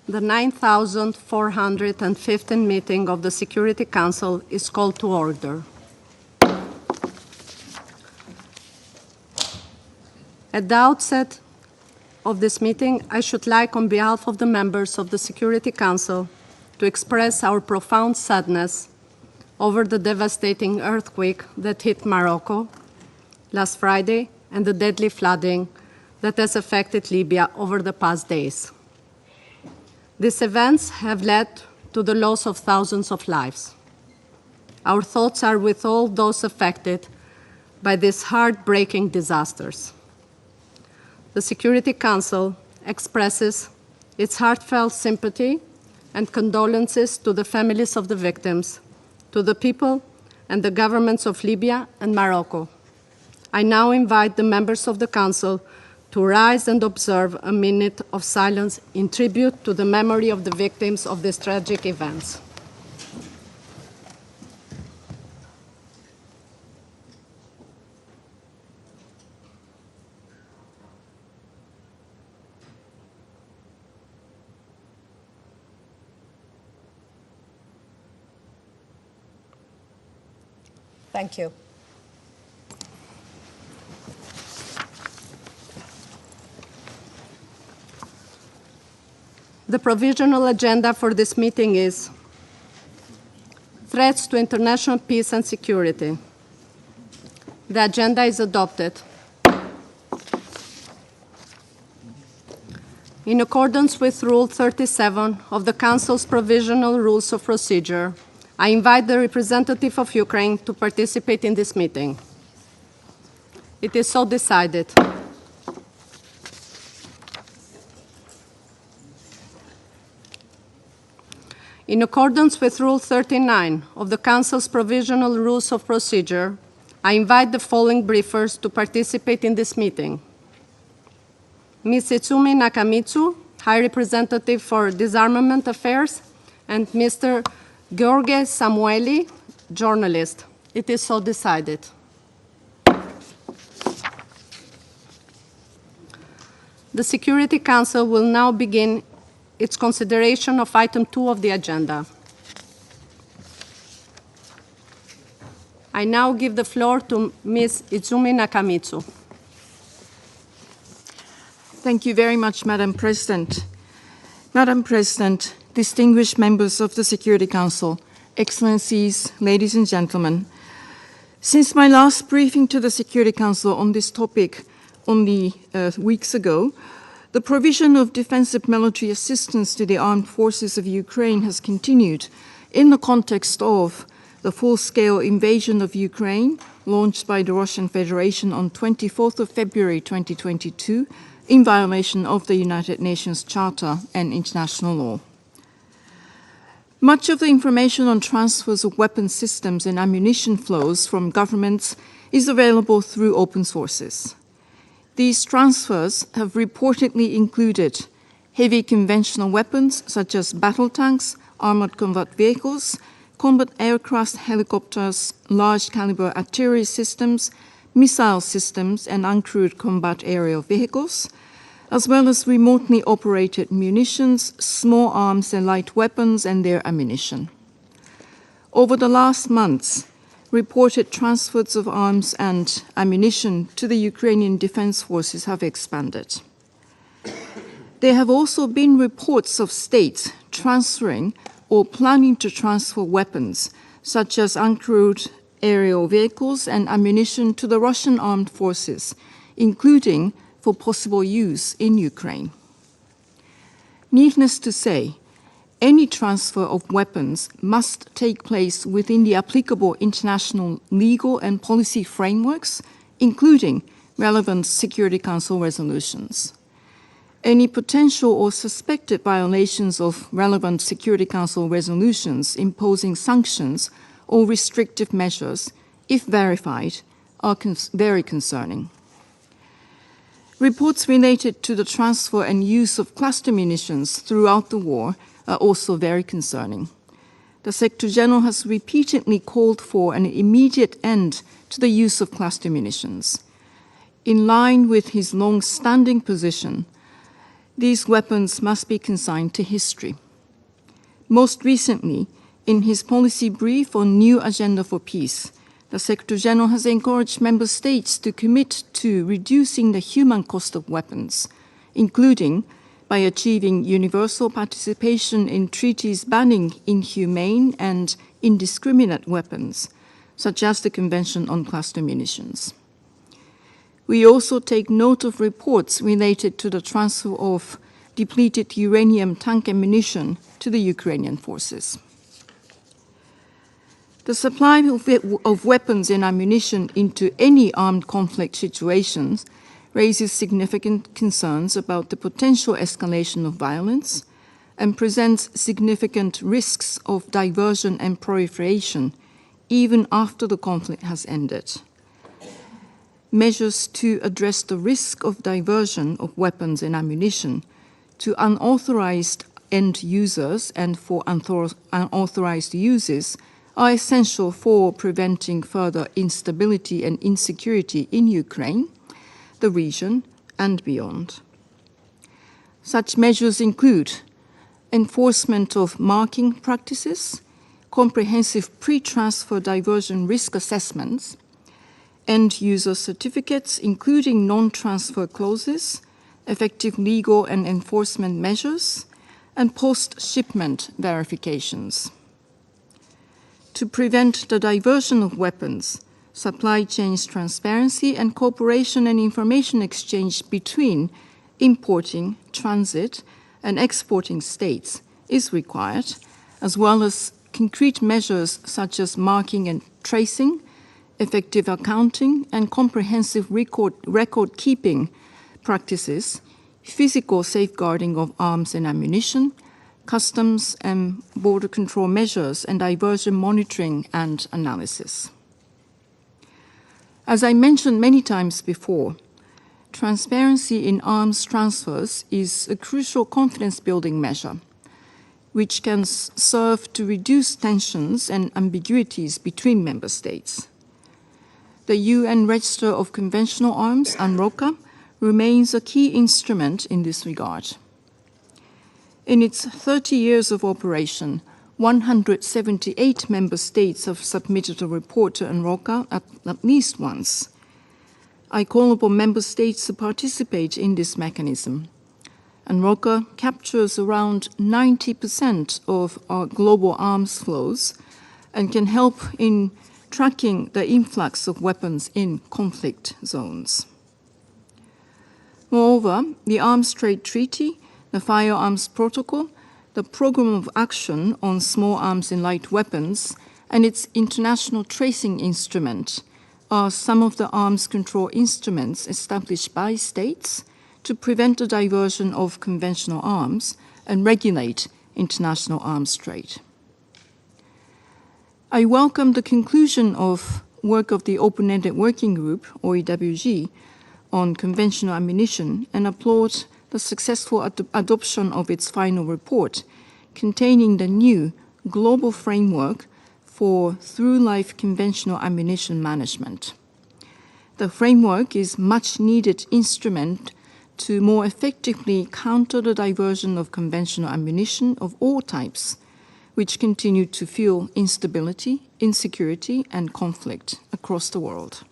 The 9,415 meeting of the Security Council is called to order. At the outset of this meeting, I should like, on behalf of the members of the Security Council, to express our profound sadness over the devastating earthquake that hit Morocco last Friday and the deadly flooding that has affected Libya over the past days. These events have led to the loss of thousands of lives. Our thoughts are with all those affected by these heartbreaking disasters. The Security Council expresses its heartfelt sympathy and condolences to the families of the victims, to the people and the governments of Libya and Morocco. I now invite the members of the Council to rise and observe a minute of silence in tribute to the memory of the victims of these tragic events. Thank you. The provisional agenda for this meeting is threats to international peace and security. The agenda is adopted. In accordance with Rule 37 of the Council's Provisional Rules of Procedure, I invite the representative of Ukraine to participate in this meeting. It is so decided. In accordance with Rule 39 of the Council's Provisional Rules of Procedure, I invite the following briefers to participate in this meeting. Ms. Itsumi Nakamitsu, High Representative for Disarmament Affairs, and Mr. George Samueli, journalist. It is so decided. The Security Council will now begin its consideration of item 2 of the agenda. I now give the floor to Ms. Itsumi Nakamitsu. Thank you very much, Madam President. Madam President, distinguished members of the Security Council, Excellencies, ladies and gentlemen, since my last briefing to the Security Council on this topic only weeks ago, the provision of defensive military assistance to the armed forces of Ukraine has continued in the context of the full-scale invasion of Ukraine launched by the Russian Federation on 24th of February 2022 in violation of the United Nations Charter and international law. Much of the information on transfers of weapon systems and ammunition flows from governments is available through open sources. These transfers have reportedly included heavy conventional weapons such as battle tanks, armored combat vehicles, combat aircraft, helicopters, large caliber artillery systems, missile systems, and uncrewed combat aerial vehicles, as well as remotely operated munitions, small arms and light weapons, and their ammunition. Over the last months, reported transfers of arms and ammunition to the Ukrainian Defense Forces have expanded. There have also been reports of states transferring or planning to transfer weapons, such as uncrewed aerial vehicles and ammunition to the Russian armed forces, including for possible use in Ukraine. Needless to say, any transfer of weapons must take place within the applicable international legal and policy frameworks, including relevant Security Council resolutions. Any potential or suspected violations of relevant Security Council resolutions imposing sanctions or restrictive measures, if verified, are very concerning. Reports related to the transfer and use of cluster munitions throughout the war are also very concerning. The Secretary General has repeatedly called for an immediate end to the use of cluster munitions. In line with his long-standing position, these weapons must be consigned to history. Most recently, in his policy brief on New Agenda for Peace, the Secretary General has encouraged member states to commit to reducing the human cost of weapons, including by achieving universal participation in treaties banning inhumane and indiscriminate weapons, such as the Convention on Cluster Munitions. We also take note of reports related to the transfer of depleted uranium tank ammunition to the Ukrainian forces. The supply of weapons and ammunition into any armed conflict situations raises significant concerns about the potential escalation of violence and presents significant risks of diversion and proliferation even after the conflict has ended. Measures to address the risk of diversion of weapons and ammunition to unauthorized end users and for unauthorized uses are essential for preventing further instability and insecurity in Ukraine, the region, and beyond. Such measures include enforcement of marking practices, comprehensive pre-transfer diversion risk assessments, end-user certificates, including non-transfer clauses, effective legal and enforcement measures, and post-shipment verifications. To prevent the diversion of weapons, supply chains transparency and cooperation and information exchange between importing, transit, and exporting states is required, as well as concrete measures such as marking and tracing, effective accounting, and comprehensive record-keeping practices, physical safeguarding of arms and ammunition, customs and border control measures, and diversion monitoring and analysis. As I mentioned many times before, transparency in arms transfers is a crucial confidence-building measure, which can serve to reduce tensions and ambiguities between member states. The UN Register of Conventional Arms, UNROCA, remains a key instrument in this regard. In its 30 years of operation, 178 member states have submitted a report to UNROCA at least once. I call upon member states to participate in this mechanism. UNROCA captures around 90% of our global arms flows and can help in tracking the influx of weapons in conflict zones. Moreover, the Arms Trade Treaty, the Firearms Protocol, the Program of Action on Small Arms and Light Weapons, and its International Tracing Instrument are some of the arms control instruments established by states to prevent the diversion of conventional arms and regulate international arms trade. I welcome the conclusion of work of the Open-Ended Working Group, or EWG, on conventional ammunition and applaud the successful adoption of its final report containing the new global framework for through-life conventional ammunition management. The framework is a much-needed instrument to more effectively counter the diversion of conventional ammunition of all types, which continue to fuel instability, insecurity, and conflict across the world.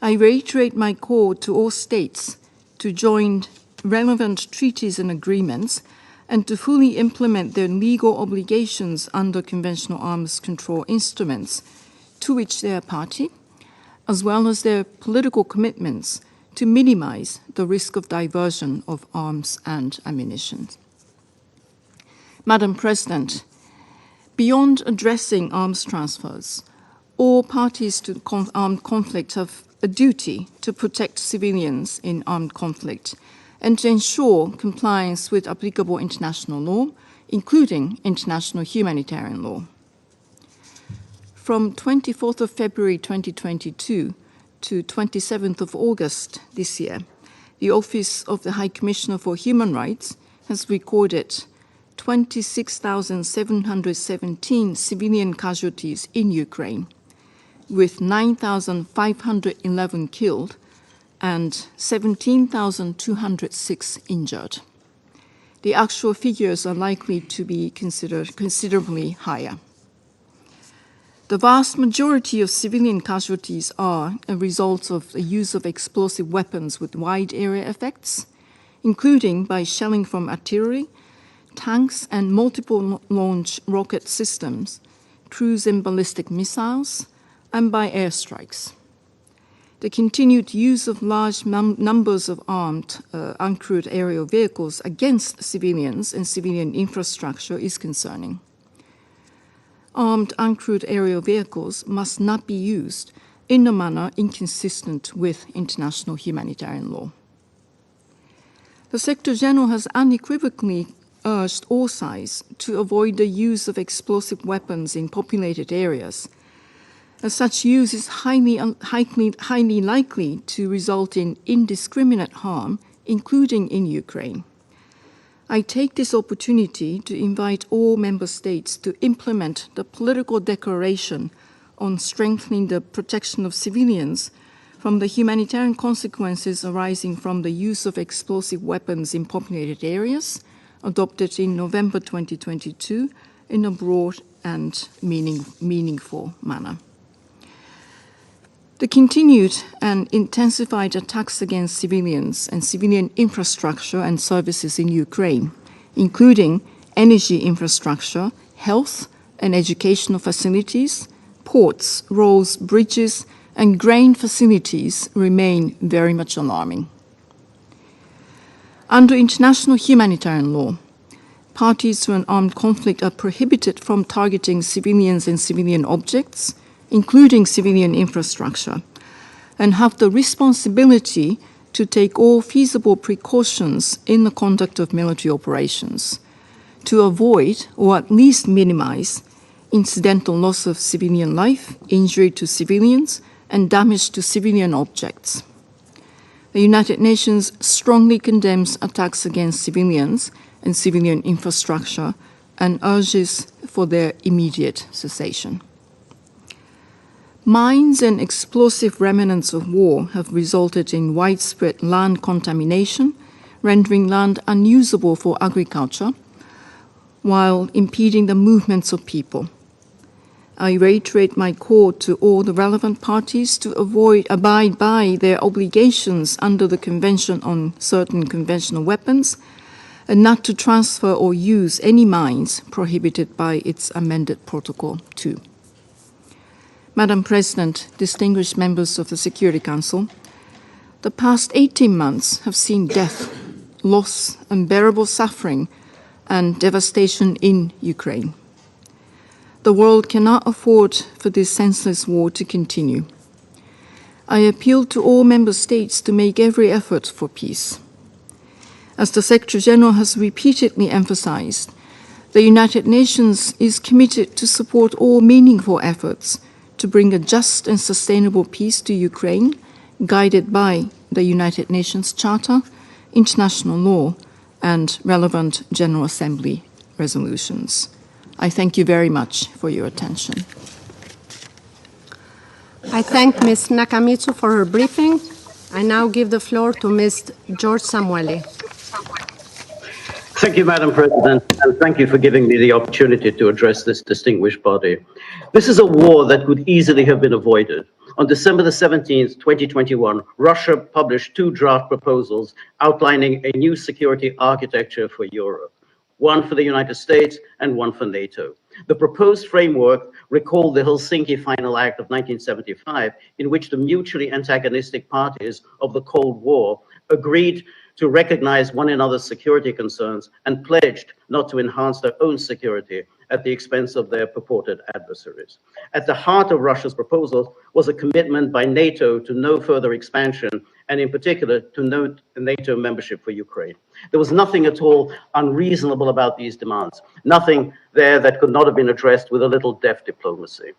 I reiterate my call to all states to join relevant treaties and agreements and to fully implement their legal obligations under conventional arms control instruments to which they are party, as well as their political commitments to minimize the risk of diversion of arms and ammunition. Madam President, beyond addressing arms transfers, all parties to armed conflict have a duty to protect civilians in armed conflict and to ensure compliance with applicable international law, including international humanitarian law. From 24th of February 2022 to 27th of August this year, the Office of the High Commissioner for Human Rights has recorded 26,717 civilian casualties in Ukraine, with 9,511 killed, and 17,206 injured. The actual figures are likely to be considered considerably higher. The vast majority of civilian casualties are a result of the use of explosive weapons with wide area effects, including by shelling from artillery, tanks, and multiple launch rocket systems, cruise and ballistic missiles, and by airstrikes. The continued use of large numbers of armed, uncrewed aerial vehicles against civilians and civilian infrastructure is concerning. Armed, uncrewed aerial vehicles must not be used in a manner inconsistent with international humanitarian law. The Secretary General has unequivocally urged all sides to avoid the use of explosive weapons in populated areas, as such use is highly likely to result in indiscriminate harm, including in Ukraine. I take this opportunity to invite all member states to implement the political declaration on strengthening the protection of civilians from the humanitarian consequences arising from the use of explosive weapons in populated areas, adopted in November 2022 in a broad and meaningful manner. The continued and intensified attacks against civilians and civilian infrastructure and services in Ukraine, including energy infrastructure, health and educational facilities, ports, roads, bridges, and grain facilities, remain very much alarming. Under international humanitarian law, parties to an armed conflict are prohibited from targeting civilians and civilian objects, including civilian infrastructure, and have the responsibility to take all feasible precautions in the conduct of military operations to avoid or at least minimize incidental loss of civilian life, injury to civilians, and damage to civilian objects. The United Nations strongly condemns attacks against civilians and civilian infrastructure and urges for their immediate cessation. Mines and explosive remnants of war have resulted in widespread land contamination, rendering land unusable for agriculture, while impeding the movements of people. I reiterate my call to all the relevant parties to abide by their obligations under the Convention on Certain Conventional Weapons, and not to transfer or use any mines prohibited by its amended Protocol 2. Madam President, distinguished members of the Security Council, the past 18 months have seen death, loss, unbearable suffering, and devastation in Ukraine. The world cannot afford for this senseless war to continue. I appeal to all member states to make every effort for peace. As the Secretary General has repeatedly emphasized, the United Nations is committed to support all meaningful efforts to bring a just and sustainable peace to Ukraine, guided by the United Nations Charter, international law, and relevant General Assembly resolutions. I thank you very much for your attention. I thank Ms. Nakamitsu for her briefing. I now give the floor to Ms. George Samueli. Thank you, Madam President, and thank you for giving me the opportunity to address this distinguished body. This is a war that could easily have been avoided. On December the 17th, 2021, Russia published 2 draft proposals outlining a new security architecture for Europe, one for the United States and one for NATO. The proposed framework recalled the Helsinki Final Act of 1975, in which the mutually antagonistic parties of the Cold War agreed to recognize one another's security concerns and pledged not to enhance their own security at the expense of their purported adversaries. At the heart of Russia's proposal was a commitment by NATO to no further expansion, and in particular to no NATO membership for Ukraine. There was nothing at all unreasonable about these demands, nothing there that could not have been addressed with a little deft diplomacy.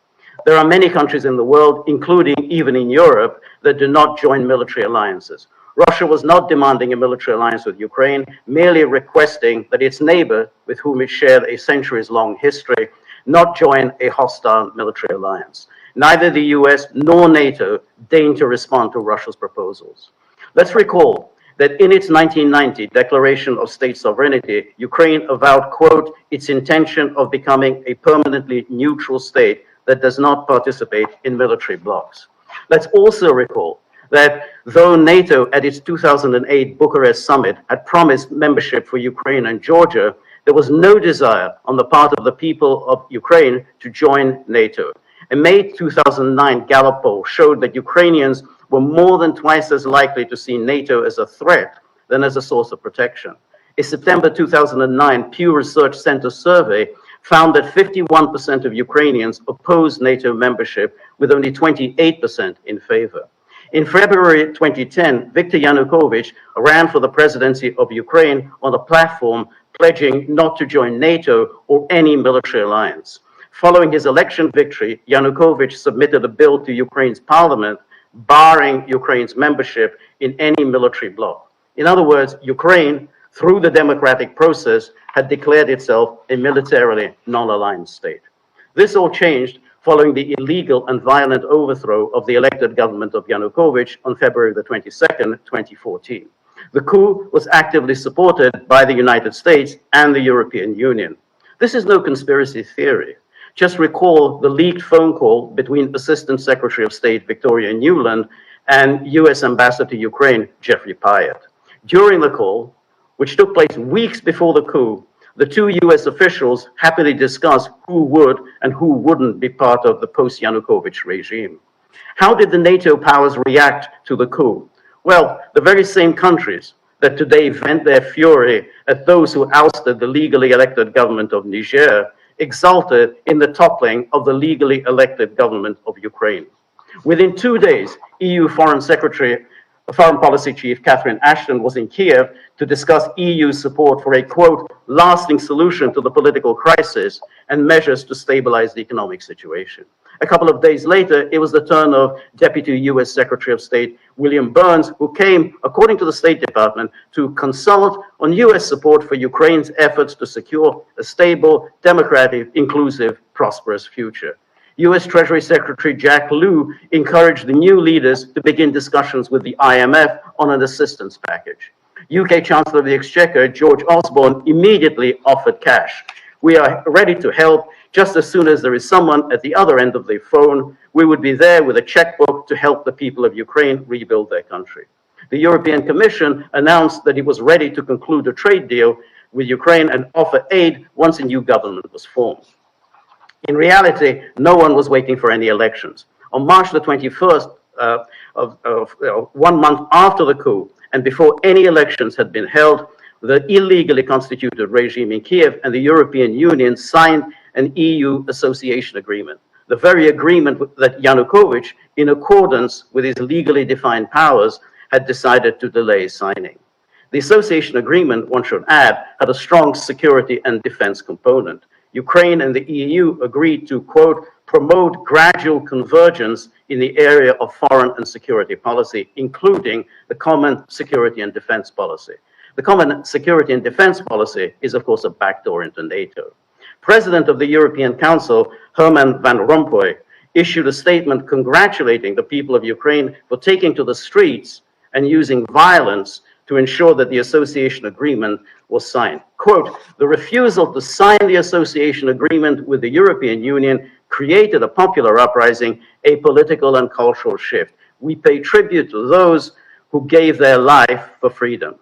There are many countries in the world, including even in Europe, that do not join military alliances. Russia was not demanding a military alliance with Ukraine, merely requesting that its neighbor, with whom it shared a centuries-long history, not join a hostile military alliance. Neither the US nor NATO deigned to respond to Russia's proposals. Let's recall that in its 1990 Declaration of State Sovereignty, Ukraine avowed, quote, its intention of becoming a permanently neutral state that does not participate in military blocs. Let's also recall that though NATO at its 2008 Bucharest summit had promised membership for Ukraine and Georgia, there was no desire on the part of the people of Ukraine to join NATO. A May 2009 Gallup poll showed that Ukrainians were more than twice as likely to see NATO as a threat than as a source of protection. A September 2009 Pew Research Center survey found that 51% of Ukrainians opposed NATO membership, with only 28% in favor. In February 2010, Viktor Yanukovych ran for the presidency of Ukraine on a platform pledging not to join NATO or any military alliance. Following his election victory, Yanukovych submitted a bill to Ukraine's parliament barring Ukraine's membership in any military bloc. In other words, Ukraine, through the democratic process, had declared itself a militarily non-aligned state. This all changed following the illegal and violent overthrow of the elected government of Yanukovych on February the 22nd, 2014. The coup was actively supported by the United States and the European Union. This is no conspiracy theory. Just recall the leaked phone call between Assistant Secretary of State Victoria Nuland and US Ambassador to Ukraine, Jeffrey Pyatt. During the call, which took place weeks before the coup, the two US officials happily discussed who would and who wouldn't be part of the post-Yanukovych regime. How did the NATO powers react to the coup? Well, the very same countries that today vent their fury at those who ousted the legally elected government of Niger exulted in the toppling of the legally elected government of Ukraine. Within 2 days, EU Foreign Policy Chief Catherine Ashton was in Kiev to discuss EU support for a, quote, lasting solution to the political crisis and measures to stabilize the economic situation. A couple of days later, it was the turn of Deputy US Secretary of State William Burns, who came, according to the State Department, to consult on US support for Ukraine's efforts to secure a stable, democratic, inclusive, prosperous future. US Treasury Secretary Jack Lew encouraged the new leaders to begin discussions with the IMF on an assistance package. UK Chancellor of the Exchequer George Osborne immediately offered cash. We are ready to help. Just as soon as there is someone at the other end of the phone, we would be there with a checkbook to help the people of Ukraine rebuild their country. The European Commission announced that it was ready to conclude a trade deal with Ukraine and offer aid once a new government was formed. In reality, no one was waiting for any elections. On March the 21st, 1 month after the coup, and before any elections had been held, the illegally constituted regime in Kiev and the European Union signed an EU association agreement, the very agreement that Yanukovych, in accordance with his legally defined powers, had decided to delay signing. The association agreement, one should add, had a strong security and defense component. Ukraine and the EU agreed to, quote, promote gradual convergence in the area of foreign and security policy, including the common security and defense policy. The common security and defense policy is, of course, a backdoor into NATO. President of the European Council, Herman Van Rompuy, issued a statement congratulating the people of Ukraine for taking to the streets and using violence to ensure that the association agreement was signed. Quote, the refusal to sign the association agreement with the European Union created a popular uprising, a political and cultural shift. We pay tribute to those who gave their life for freedom.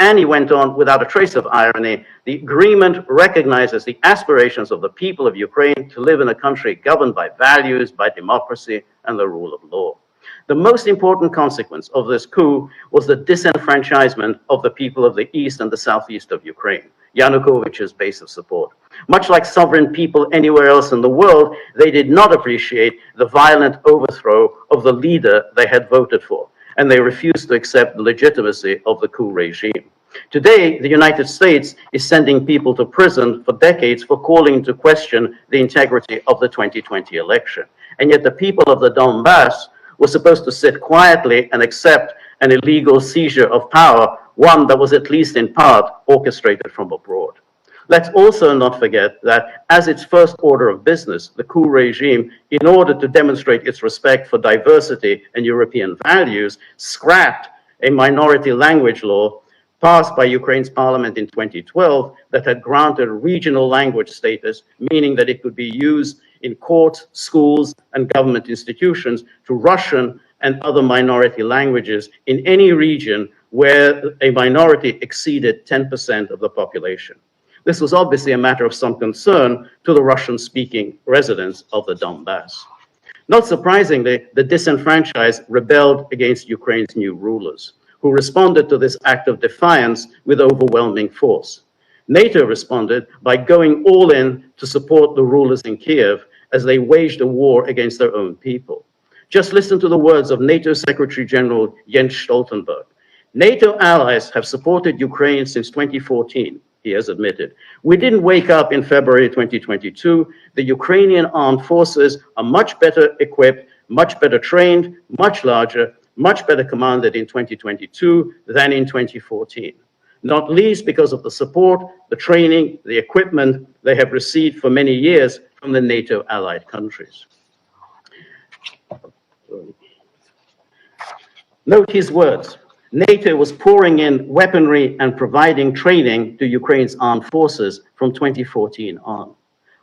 And he went on, without a trace of irony, the agreement recognizes the aspirations of the people of Ukraine to live in a country governed by values, by democracy, and the rule of law. The most important consequence of this coup was the disenfranchisement of the people of the east and the southeast of Ukraine, Yanukovych's base of support. Much like sovereign people anywhere else in the world, they did not appreciate the violent overthrow of the leader they had voted for, and they refused to accept the legitimacy of the coup regime. Today, the United States is sending people to prison for decades for calling into question the integrity of the 2020 election. And yet the people of the Donbass were supposed to sit quietly and accept an illegal seizure of power, one that was at least in part orchestrated from abroad. Let's also not forget that as its first order of business, the coup regime, in order to demonstrate its respect for diversity and European values, scrapped a minority language law passed by Ukraine's parliament in 2012 that had granted regional language status, meaning that it could be used in courts, schools, and government institutions to Russian and other minority languages in any region where a minority exceeded 10% of the population. This was obviously a matter of some concern to the Russian-speaking residents of the Donbass. Not surprisingly, the disenfranchised rebelled against Ukraine's new rulers, who responded to this act of defiance with overwhelming force. NATO responded by going all in to support the rulers in Kiev as they waged a war against their own people. Just listen to the words of NATO Secretary General Jens Stoltenberg. NATO allies have supported Ukraine since 2014, he has admitted. We didn't wake up in February 2022. The Ukrainian armed forces are much better equipped, much better trained, much larger, much better commanded in 2022 than in 2014. Not least because of the support, the training, the equipment they have received for many years from the NATO allied countries. Note his words. NATO was pouring in weaponry and providing training to Ukraine's armed forces from 2014 on.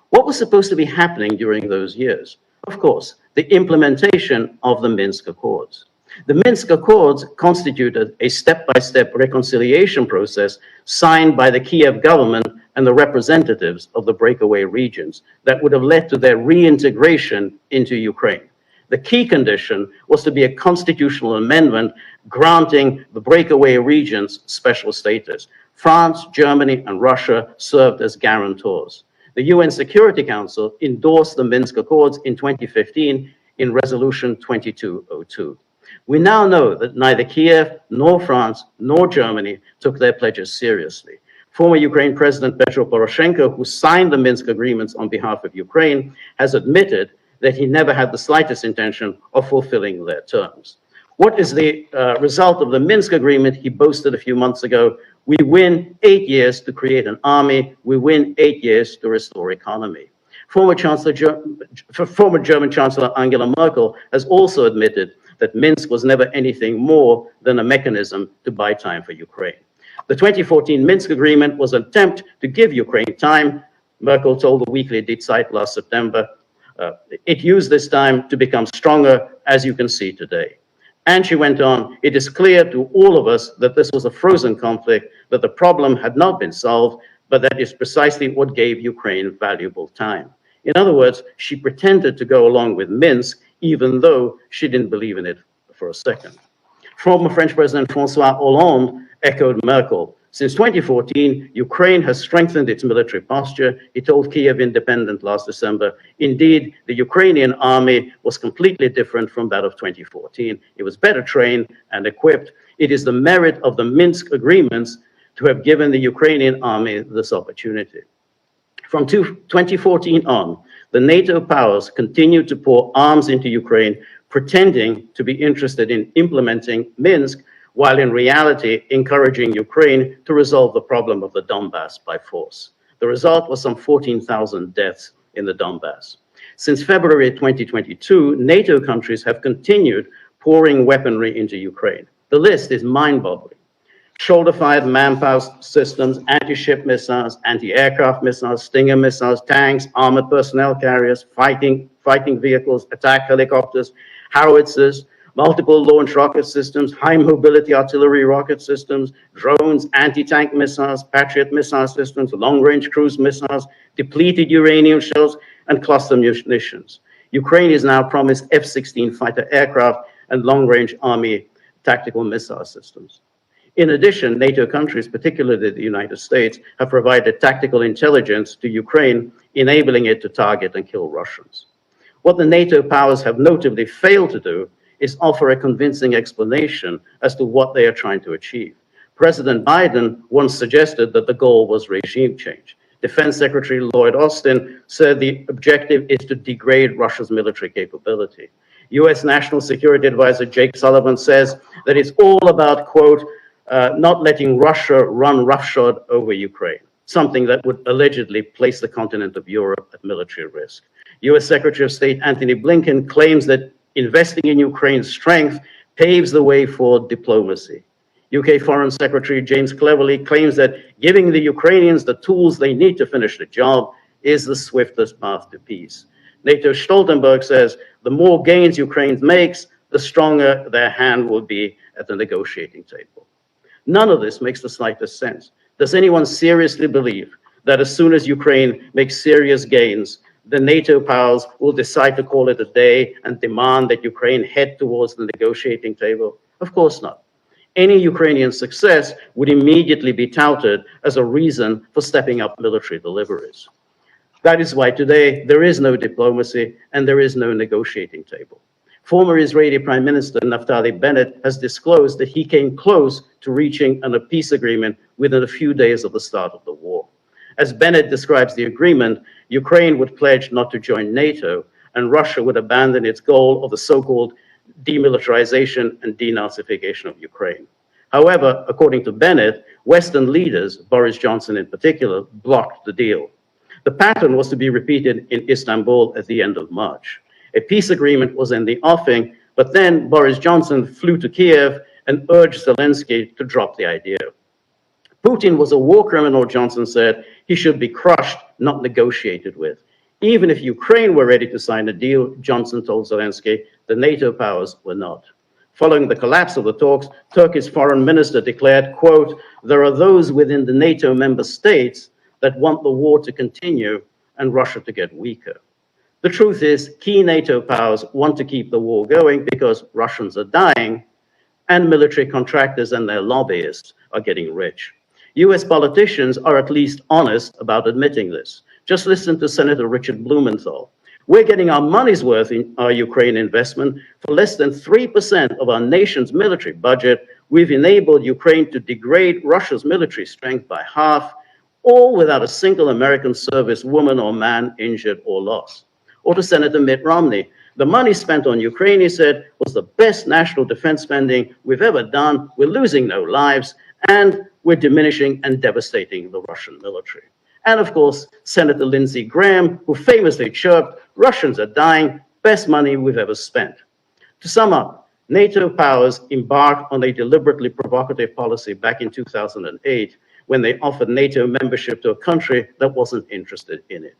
What was supposed to be happening during those years? Of course, the implementation of the Minsk Accords. The Minsk Accords constituted a step-by-step reconciliation process signed by the Kiev government and the representatives of the breakaway regions that would have led to their reintegration into Ukraine. The key condition was to be a constitutional amendment granting the breakaway regions special status. France, Germany, and Russia served as guarantors. The UN Security Council endorsed the Minsk Accords in 2015 in Resolution 2202. We now know that neither Kiev, nor France, nor Germany took their pledges seriously. Former Ukraine President Petro Poroshenko, who signed the Minsk agreements on behalf of Ukraine, has admitted that he never had the slightest intention of fulfilling their terms. What is the result of the Minsk agreement? He boasted a few months ago, we win 8 years to create an army, we win 8 years to restore economy. Former German Chancellor Angela Merkel has also admitted that Minsk was never anything more than a mechanism to buy time for Ukraine. The 2014 Minsk agreement was an attempt to give Ukraine time. Merkel told the weekly Die Zeit last September, it used this time to become stronger, as you can see today. And she went on, it is clear to all of us that this was a frozen conflict, that the problem had not been solved, but that is precisely what gave Ukraine valuable time. In other words, she pretended to go along with Minsk, even though she didn't believe in it for a second. Former French President François Hollande echoed Merkel. Since 2014, Ukraine has strengthened its military posture. He told Kiev Independent last December, indeed, the Ukrainian army was completely different from that of 2014. It was better trained and equipped. It is the merit of the Minsk agreements to have given the Ukrainian army this opportunity. From 2014 on, the NATO powers continued to pour arms into Ukraine, pretending to be interested in implementing Minsk, while in reality encouraging Ukraine to resolve the problem of the Donbass by force. The result was some 14,000 deaths in the Donbass. Since February 2022, NATO countries have continued pouring weaponry into Ukraine. The list is mind-boggling. Shoulder-fired man-power systems, anti-ship missiles, anti-aircraft missiles, Stinger missiles, tanks, armored personnel carriers, fighting vehicles, attack helicopters, howitzers, multiple launch rocket systems, high-mobility artillery rocket systems, drones, anti-tank missiles, Patriot missile systems, long-range cruise missiles, depleted uranium shells, and cluster munitions. Ukraine is now promised F-16 fighter aircraft and long-range army tactical missile systems. In addition, NATO countries, particularly the United States, have provided tactical intelligence to Ukraine, enabling it to target and kill Russians. What the NATO powers have notably failed to do is offer a convincing explanation as to what they are trying to achieve. President Biden once suggested that the goal was regime change. Defense Secretary Lloyd Austin said the objective is to degrade Russia's military capability. US National Security Advisor Jake Sullivan says that it's all about, quote, not letting Russia run roughshod over Ukraine, something that would allegedly place the continent of Europe at military risk. US Secretary of State Antony Blinken claims that investing in Ukraine's strength paves the way for diplomacy. UK Foreign Secretary James Cleverly claims that giving the Ukrainians the tools they need to finish the job is the swiftest path to peace. NATO Stoltenberg says the more gains Ukraine makes, the stronger their hand will be at the negotiating table. None of this makes the slightest sense. Does anyone seriously believe that as soon as Ukraine makes serious gains, the NATO powers will decide to call it a day and demand that Ukraine head towards the negotiating table? Of course not. Any Ukrainian success would immediately be touted as a reason for stepping up military deliveries. That is why today there is no diplomacy and there is no negotiating table. Former Israeli Prime Minister Naftali Bennett has disclosed that he came close to reaching a peace agreement within a few days of the start of the war. As Bennett describes the agreement, Ukraine would pledge not to join NATO, and Russia would abandon its goal of the so-called demilitarization and denazification of Ukraine. However, according to Bennett, Western leaders, Boris Johnson in particular, blocked the deal. The pattern was to be repeated in Istanbul at the end of March. A peace agreement was in the offing, but then Boris Johnson flew to Kiev and urged Zelensky to drop the idea. Putin was a war criminal, Johnson said. He should be crushed, not negotiated with. Even if Ukraine were ready to sign a deal, Johnson told Zelensky, the NATO powers were not. Following the collapse of the talks, Turkey's foreign minister declared, quote, there are those within the NATO member states that want the war to continue and Russia to get weaker. The truth is, key NATO powers want to keep the war going because Russians are dying and military contractors and their lobbyists are getting rich. US politicians are at least honest about admitting this. Just listen to Senator Richard Blumenthal. We're getting our money's worth in our Ukraine investment. For less than 3% of our nation's military budget, we've enabled Ukraine to degrade Russia's military strength by half, all without a single American service woman or man injured or lost. Or to Senator Mitt Romney, the money spent on Ukraine, he said, was the best national defense spending we've ever done. We're losing no lives, and we're diminishing and devastating the Russian military. And of course, Senator Lindsey Graham, who famously chirped, Russians are dying, best money we've ever spent. To sum up, NATO powers embarked on a deliberately provocative policy back in 2008 when they offered NATO membership to a country that wasn't interested in it.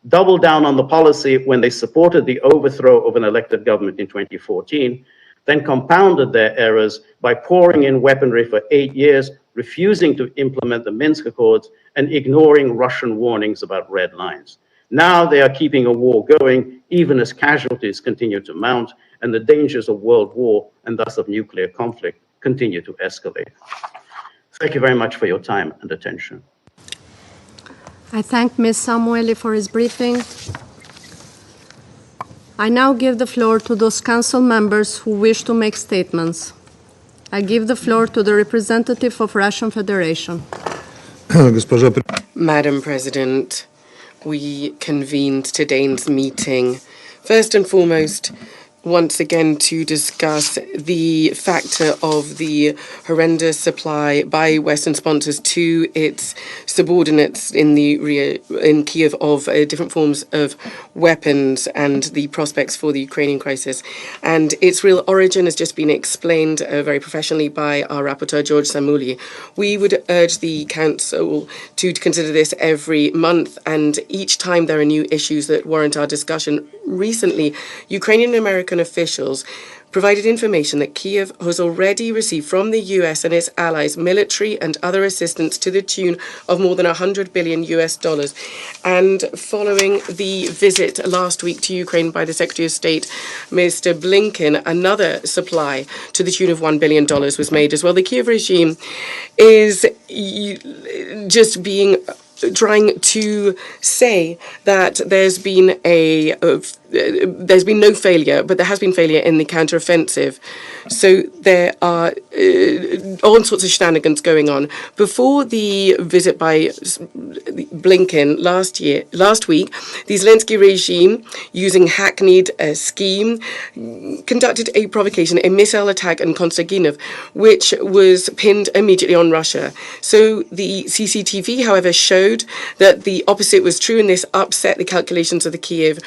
Doubled down on the policy when they supported the overthrow of an elected government in 2014, then compounded their errors by pouring in weaponry for 8 years, refusing to implement the Minsk Accords, and ignoring Russian warnings about red lines. Now they are keeping a war going, even as casualties continue to mount, and the dangers of world war, and thus of nuclear conflict, continue to escalate. Thank you very much for your time and attention. I thank Ms. Samueli for his briefing. I now give the floor to those council members who wish to make statements. I give the floor to the representative of Russian Federation. Madam President, we convened today's meeting, first and foremost, once again to discuss the factor of the horrendous supply by Western sponsors to its subordinates in Kiev of different forms of weapons and the prospects for the Ukrainian crisis. And its real origin has just been explained very professionally by our rapporteur, George Samouli. We would urge the Council to consider this every month, and each time there are new issues that warrant our discussion. Recently, Ukrainian American officials provided information that Kiev has already received from the US and its allies military and other assistance to the tune of more than $100 billion. And following the visit last week to Ukraine by the Secretary of State, Mr. Blinken, another supply to the tune of $1 billion was made as well. The Kiev regime is just trying to say that there's been no failure, but there has been failure in the counteroffensive. So there are all sorts of shenanigans going on. Before the visit by Blinken last week, the Zelensky regime, using hackneyed scheme, conducted a provocation, a missile attack on Konstantinov, which was pinned immediately on Russia. So the CCTV, however, showed that the opposite was true, and this upset the calculations of the Kiev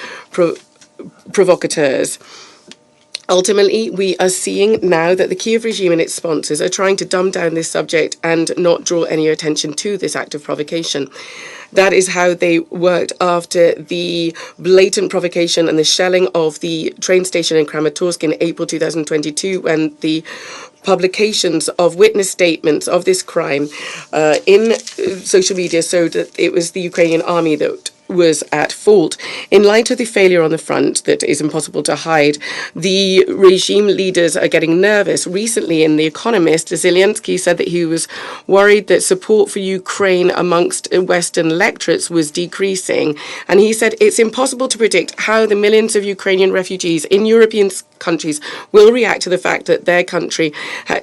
provocateurs. Ultimately, we are seeing now that the Kiev regime and its sponsors are trying to dumb down this subject and not draw any attention to this act of provocation. That is how they worked after the blatant provocation and the shelling of the train station in Kramatorsk in April 2022, when the publications of witness statements of this crime in social media showed that it was the Ukrainian army that was at fault. In light of the failure on the front that is impossible to hide, the regime leaders are getting nervous. Recently in The Economist, Zelensky said that he was worried that support for Ukraine amongst Western electorates was decreasing. And he said it's impossible to predict how the millions of Ukrainian refugees in European countries will react to the fact that their country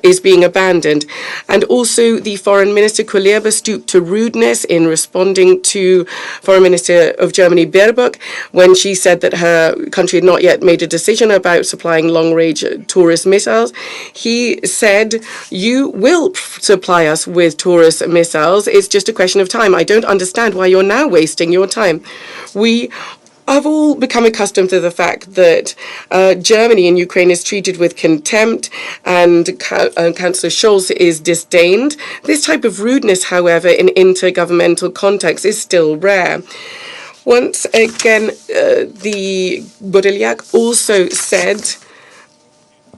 is being abandoned. And also the Foreign Minister Kuleba stooped to rudeness in responding to Foreign Minister of Germany Baerbock when she said that her country had not yet made a decision about supplying long-range Taurus missiles. He said, you will supply us with Taurus missiles. It's just a question of time. I don't understand why you're now wasting your time. We have all become accustomed to the fact that Germany and Ukraine is treated with contempt and Chancellor Scholz is disdained. This type of rudeness, however, in intergovernmental context is still rare. Once again, the Bodoliak also said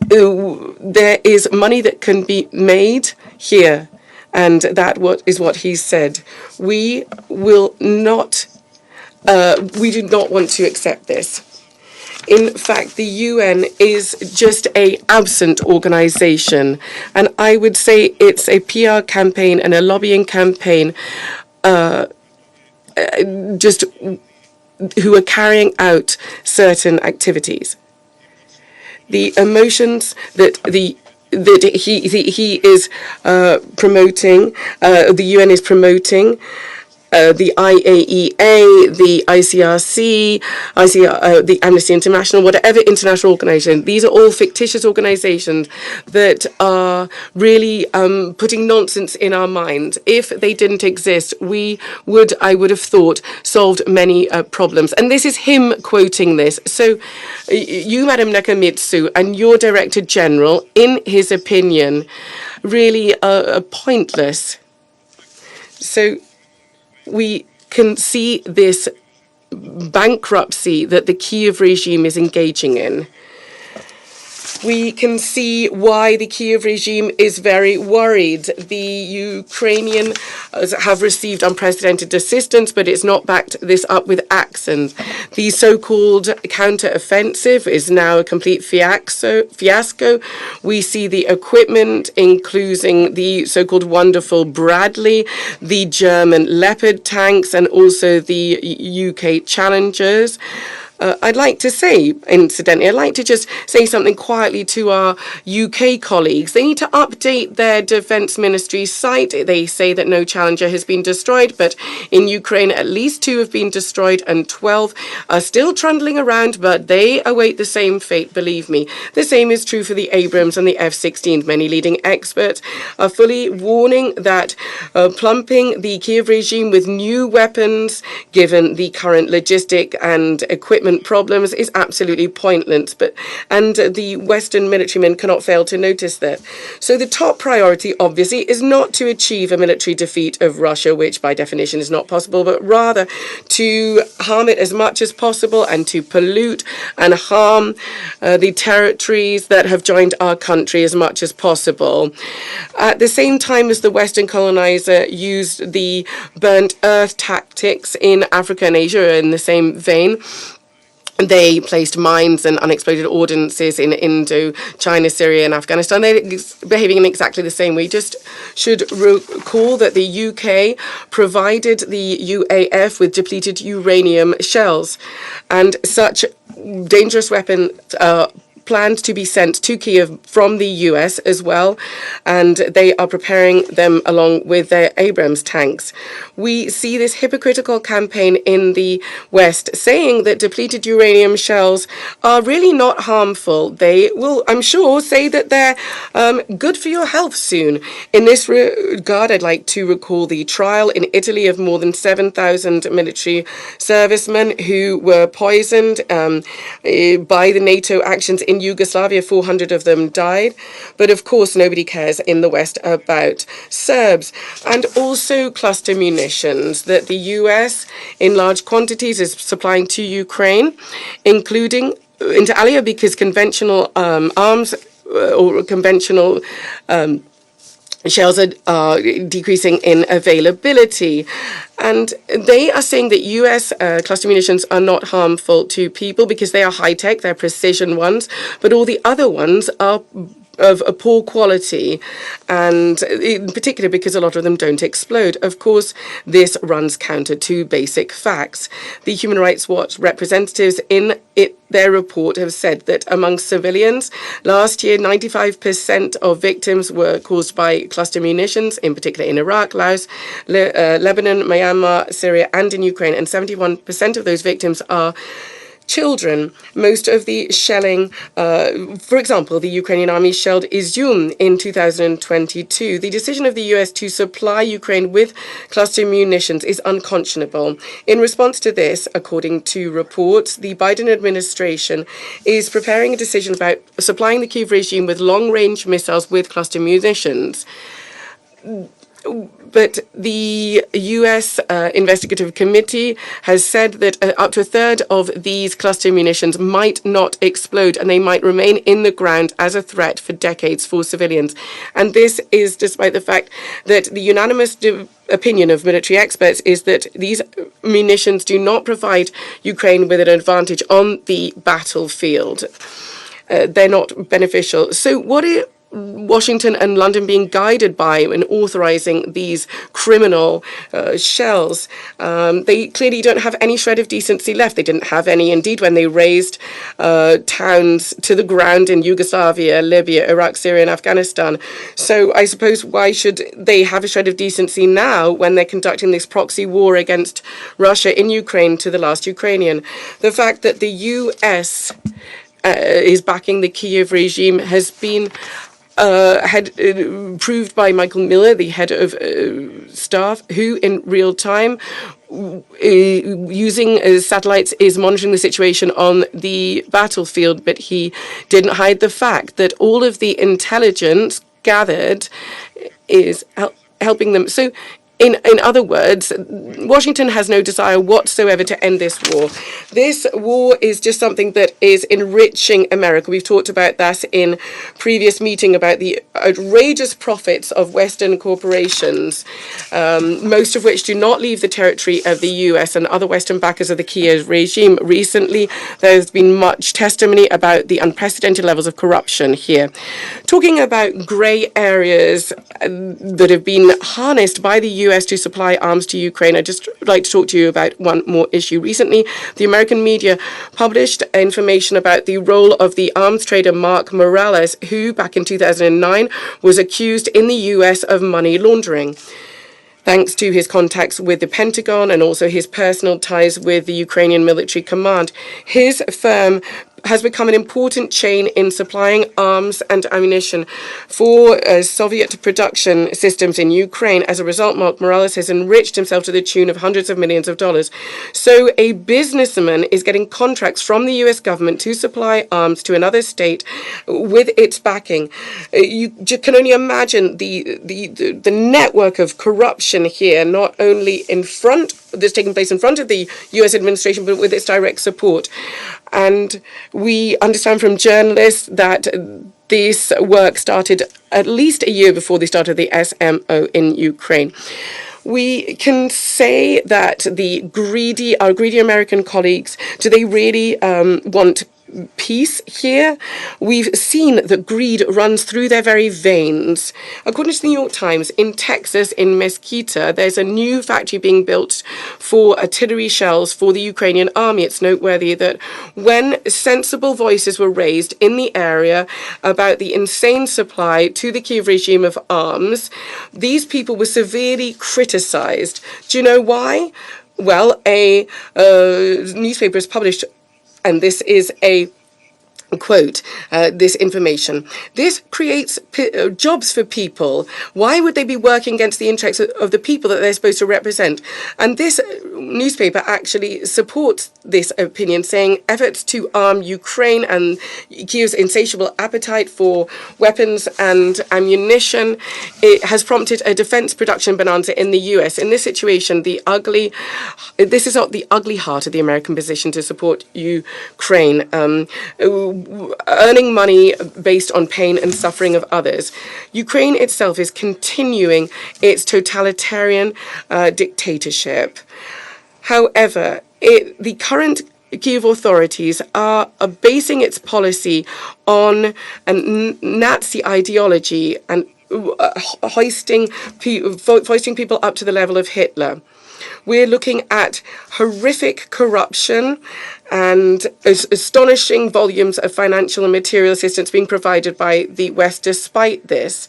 there is money that can be made here, and that is what he said. We will not. We do not want to accept this. In fact, the UN is just an absent organization, and I would say it's a PR campaign and a lobbying campaign just who are carrying out certain activities. The emotions that he is promoting, the UN is promoting, the IAEA, the ICRC, the Amnesty International, whatever international organization. These are all fictitious organizations that are really putting nonsense in our minds. If they didn't exist, I would have thought, solved many problems. And this is him quoting this. So you, Madam Nakamitsu, and your Director General, in his opinion, really are pointless. So we can see this bankruptcy that the Kiev regime is engaging in. We can see why the Kiev regime is very worried. The Ukrainians have received unprecedented assistance, but it's not backed this up with actions. The so-called counter-offensive is now a complete fiasco. We see the equipment, including the so-called wonderful Bradley, the German Leopard tanks, and also the UK Challengers. I'd like to say, incidentally, I'd like to just say something quietly to our UK colleagues. They need to update their Defence Ministry site. They say that no Challenger has been destroyed, but in Ukraine, at least 2 have been destroyed and 12 are still trundling around, but they await the same fate, believe me. The same is true for the Abrams and the F-16. Many leading experts are fully warning that plumping the Kiev regime with new weapons, given the current logistic and equipment problems, is absolutely pointless. And the Western military men cannot fail to notice that. So the top priority, obviously, is not to achieve a military defeat of Russia, which by definition is not possible, but rather to harm it as much as possible and to pollute and harm the territories that have joined our country as much as possible. At the same time as the Western colonizer used the burnt earth tactics in Africa and Asia in the same vein, they placed mines and unexploded ordnances in Indochina, Syria, and Afghanistan. They're behaving in exactly the same way. We just should recall that the UK provided the UAF with depleted uranium shells, and such dangerous weapons planned to be sent to Kiev from the US as well, and they are preparing them along with their Abrams tanks. We see this hypocritical campaign in the West saying that depleted uranium shells are really not harmful. They will, I'm sure, say that they're good for your health soon. In this regard, I'd like to recall the trial in Italy of more than 7,000 military servicemen who were poisoned by the NATO actions in in Yugoslavia, 400 of them died. But of course, nobody cares in the West about Serbs. And also cluster munitions that the US, in large quantities, is supplying to Ukraine, including inter alia, because conventional arms or conventional shells are decreasing in availability. And they are saying that US cluster munitions are not harmful to people because they are high-tech, they're precision ones, but all the other ones are of a poor quality, and in particular because a lot of them don't explode. Of course, this runs counter to basic facts. The Human Rights Watch representatives in their report have said that among civilians, last year, 95% of victims were caused by cluster munitions, in particular in Iraq, Laos, Lebanon, Myanmar, Syria, and in Ukraine, and 71% of those victims are children. Most of the shelling, for example, the Ukrainian army shelled Izium in 2022. The decision of the US to supply Ukraine with cluster munitions is unconscionable. In response to this, according to reports, the Biden administration is preparing a decision about supplying the Kyiv regime with long-range missiles with cluster munitions. But the U.S. Investigative Committee has said that up to a third of these cluster munitions might not explode, and they might remain in the ground as a threat for decades for civilians. And this is despite the fact that the unanimous opinion of military experts is that these munitions do not provide Ukraine with an advantage on the battlefield. They're not beneficial. So what are Washington and London being guided by in authorizing these criminal shells? They clearly don't have any shred of decency left. They didn't have any, indeed, when they razed towns to the ground in Yugoslavia, Libya, Iraq, Syria, and Afghanistan. So I suppose why should they have a shred of decency now when they're conducting this proxy war against Russia in Ukraine to the last Ukrainian? The fact that the US is backing the Kyiv regime has been proved by Michael Miller, the head of staff, who in real time, using satellites, is monitoring the situation on the battlefield. But he didn't hide the fact that all of the intelligence gathered is helping them. So in other words, Washington has no desire whatsoever to end this war. This war is just something that is enriching America. We've talked about that in previous meeting about the outrageous profits of Western corporations, most of which do not leave the territory of the US and other Western backers of the Kyiv regime. Recently, there's been much testimony about the unprecedented levels of corruption here. Talking about grey areas that have been harnessed by the US to supply arms to Ukraine, I'd just like to talk to you about one more issue. Recently, the American media published information about the role of the arms trader Mark Morales, who back in 2009 was accused in the US of money laundering. Thanks to his contacts with the Pentagon and also his personal ties with the Ukrainian military command, his firm has become an important chain in supplying arms and ammunition for Soviet production systems in Ukraine. As a result, Mark Morales has enriched himself to the tune of hundreds of millions of dollars. So a businessman is getting contracts from the US government to supply arms to another state with its backing. You can only imagine the network of corruption here, not only that's taking place in front of the US administration, but with its direct support. And we understand from journalists that this work started at least a year before they started the SMO in Ukraine. We can say that our greedy American colleagues, do they really want peace here? We've seen that greed runs through their very veins. According to the New York Times, in Texas, in Mesquite, there's a new factory being built for artillery shells for the Ukrainian army. It's noteworthy that when sensible voices were raised in the area about the insane supply to the Kyiv regime of arms, these people were severely criticized. Do you know why? Well, a newspaper has published, and this is a quote this information. This creates jobs for people. Why would they be working against the interests of the people that they're supposed to represent? And this newspaper actually supports this opinion, saying efforts to arm Ukraine and Kiev's insatiable appetite for weapons and ammunition, it has prompted a defense production bonanza in the US. In this situation, this is not the ugly heart of the American position to support Ukraine. Earning money based on pain and suffering of others. Ukraine itself is continuing its totalitarian dictatorship. However, the current Kyiv authorities are basing its policy on a Nazi ideology and hoisting people up to the level of Hitler. We're looking at horrific corruption and astonishing volumes of financial and material assistance being provided by the West despite this.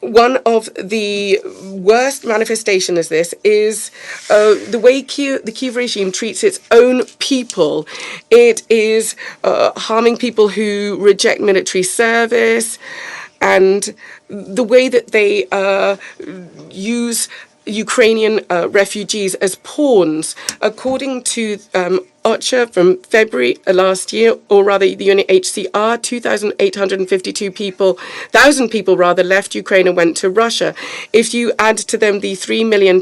One of the worst manifestations of this is the way the Kyiv regime treats its own people. It is harming people who reject military service, and the way that they use Ukrainian refugees as pawns. According to OCHA from February last year, or rather the UNHCR, 2,852 people, 1,000 people rather, left Ukraine and went to Russia. If you add to them the 3 million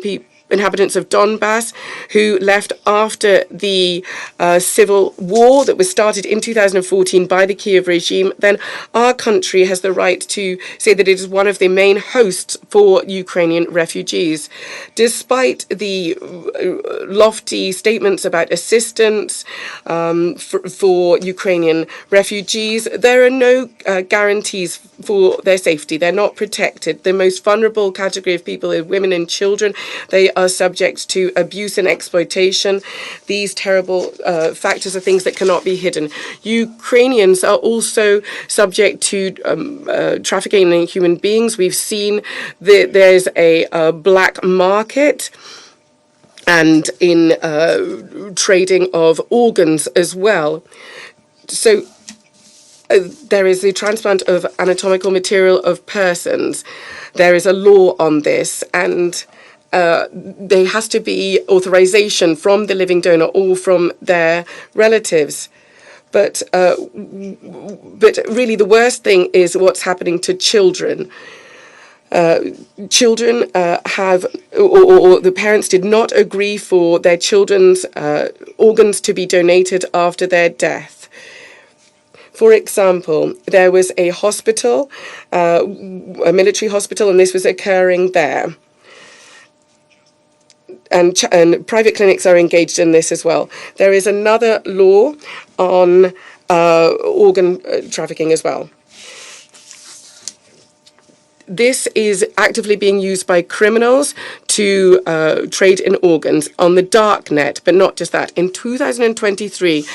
inhabitants of Donbass who left after the civil war that was started in 2014 by the Kyiv regime, then our country has the right to say that it is one of the main hosts for Ukrainian refugees. Despite the lofty statements about assistance for Ukrainian refugees, there are no guarantees for their safety. They're not protected. The most vulnerable category of people are women and children. They are subject to abuse and exploitation. These terrible factors are things that cannot be hidden. Ukrainians are also subject to trafficking in human beings. We've seen that there's a black market and in trading of organs as well. So there is the transplant of anatomical material of persons. There is a law on this, and there has to be authorization from the living donor or from their relatives. But really the worst thing is what's happening to children. Children have, or the parents did not agree for their children's organs to be donated after their death. For example, there was a hospital, a military hospital, and this was occurring there. And private clinics are engaged in this as well. There is another law on organ trafficking as well. This is actively being used by criminals to trade in organs on the dark net, but not just that. In 2023,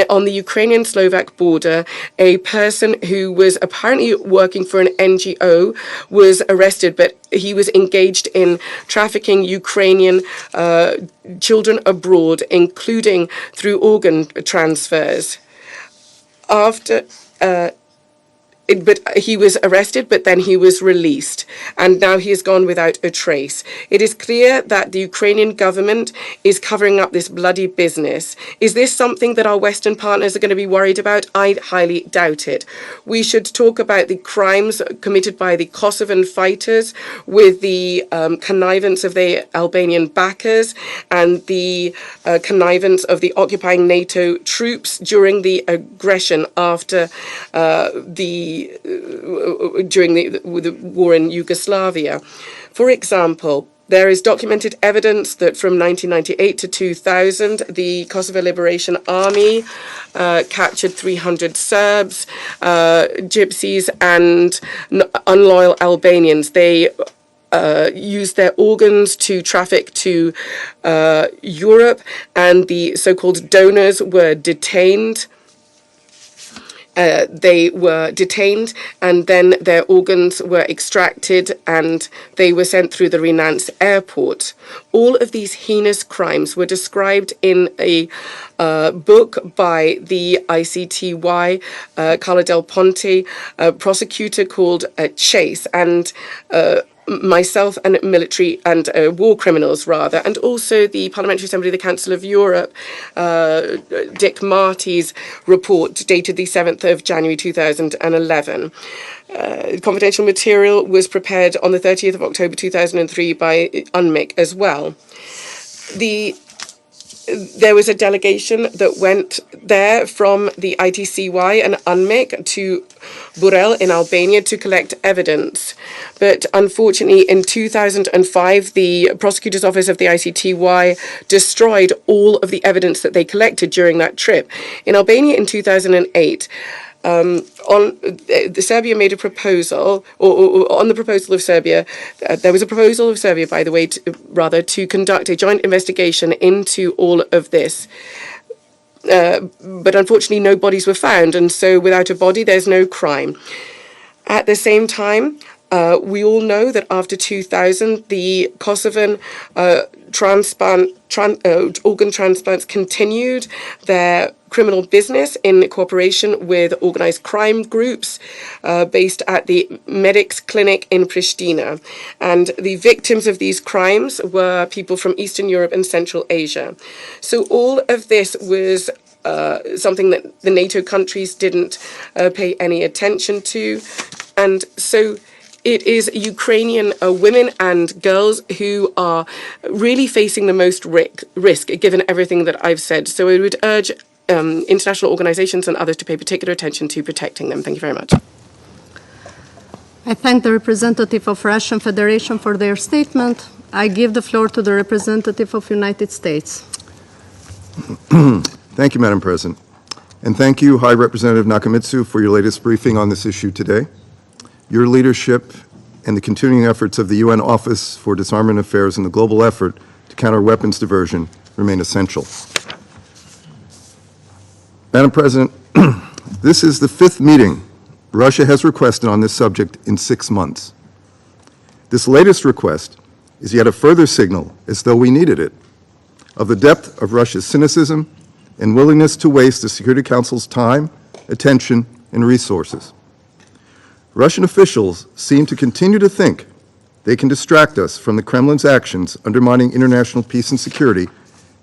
on the Ukrainian-Slovak border, a person who was apparently working for an NGO was arrested, but he was engaged in trafficking Ukrainian children abroad, including through organ transfers. But he was arrested, but then he was released, and now he has gone without a trace. It is clear that the Ukrainian government is covering up this bloody business. Is this something that our Western partners are going to be worried about? I highly doubt it. We should talk about the crimes committed by the Kosovan fighters with the connivance of the Albanian backers and the connivance of the occupying NATO troops during the aggression after during the war in Yugoslavia. For example, there is documented evidence that from 1998 to 2000, the Kosovo Liberation Army captured 300 Serbs, Gypsies, and unloyal Albanians. They used their organs to traffic to Europe, and the so-called donors were detained. they were detained, and then their organs were extracted and they were sent through the Rennes airport. All of these heinous crimes were described in a book by the ICTY, Carla Del Ponte, a prosecutor called Chase, and myself and military and war criminals, rather, and also the Parliamentary Assembly of the Council of Europe, Dick Marty's report dated the 7th of January 2011. Confidential material was prepared on the 30th of October 2003 by UNMIC as well. There was a delegation that went there from the ITCY and UNMIC to Burel in Albania to collect evidence. But unfortunately, in 2005, the Prosecutor's Office of the ICTY destroyed all of the evidence that they collected during that trip. In Albania in 2008, Serbia made a proposal, or on the proposal of Serbia, there was a proposal of Serbia, by the way, to conduct a joint investigation into all of this. But unfortunately, no bodies were found, and so without a body, there's no crime. At the same time, we all know that after 2000, the Kosovan organ transplants continued their criminal business in cooperation with organized crime groups based at the Medics Clinic in Pristina. And the victims of these crimes were people from Eastern Europe and Central Asia. So all of this was something that the NATO countries didn't pay any attention to. And so it is Ukrainian women and girls who are really facing the most risk, given everything that I've said. So I would urge international organizations and others to pay particular attention to protecting them. Thank you very much. I thank the representative of Russian Federation for their statement. I give the floor to the representative of United States. Thank you, Madam President. And thank you, High Representative Nakamitsu, for your latest briefing on this issue today. Your leadership and the continuing efforts of the UN Office for Disarmament Affairs and the global effort to counter weapons diversion remain essential. Madam President, this is the 5th meeting Russia has requested on this subject in 6 months. This latest request is yet a further signal, as though we needed it, of the depth of Russia's cynicism and willingness to waste the Security Council's time, attention, and resources. Russian officials seem to continue to think they can distract us from the Kremlin's actions undermining international peace and security,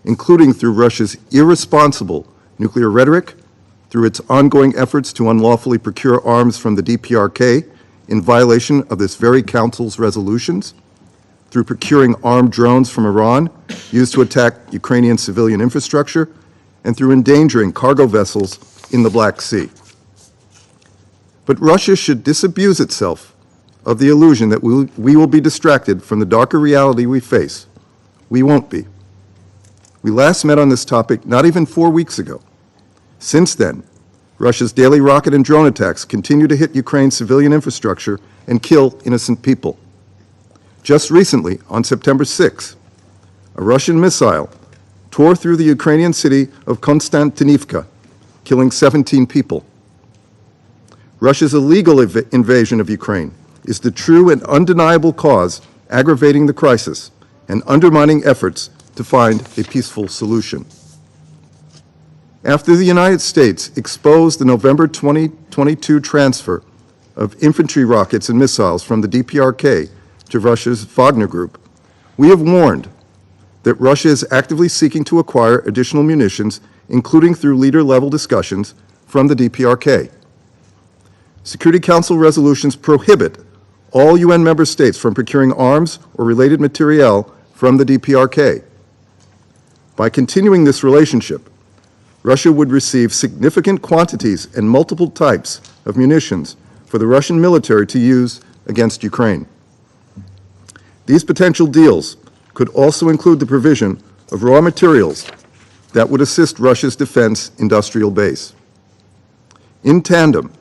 including through Russia's irresponsible nuclear rhetoric, through its ongoing efforts to unlawfully procure arms from the DPRK in violation of this very Council's resolutions, through procuring armed drones from Iran used to attack Ukrainian civilian infrastructure, and through endangering cargo vessels in the Black Sea. But Russia should disabuse itself of the illusion that we will be distracted from the darker reality we face. We won't be. We last met on this topic not even 4 weeks ago. Since then, Russia's daily rocket and drone attacks continue to hit Ukraine's civilian infrastructure and kill innocent people. Just recently, on September 6, a Russian missile tore through the Ukrainian city of Konstantinivka, killing 17 people. Russia's illegal invasion of Ukraine is the true and undeniable cause aggravating the crisis and undermining efforts to find a peaceful solution. After the United States exposed the November 2022 transfer of infantry rockets and missiles from the DPRK to Russia's Wagner Group, we have warned that Russia is actively seeking to acquire additional munitions, including through leader-level discussions from the DPRK. Security Council resolutions prohibit all UN member states from procuring arms or related materiel from the DPRK. By continuing this relationship, Russia would receive significant quantities and multiple types of munitions for the Russian military to use against Ukraine. These potential deals could also include the provision of raw materials that would assist Russia's defense industrial base. In tandem,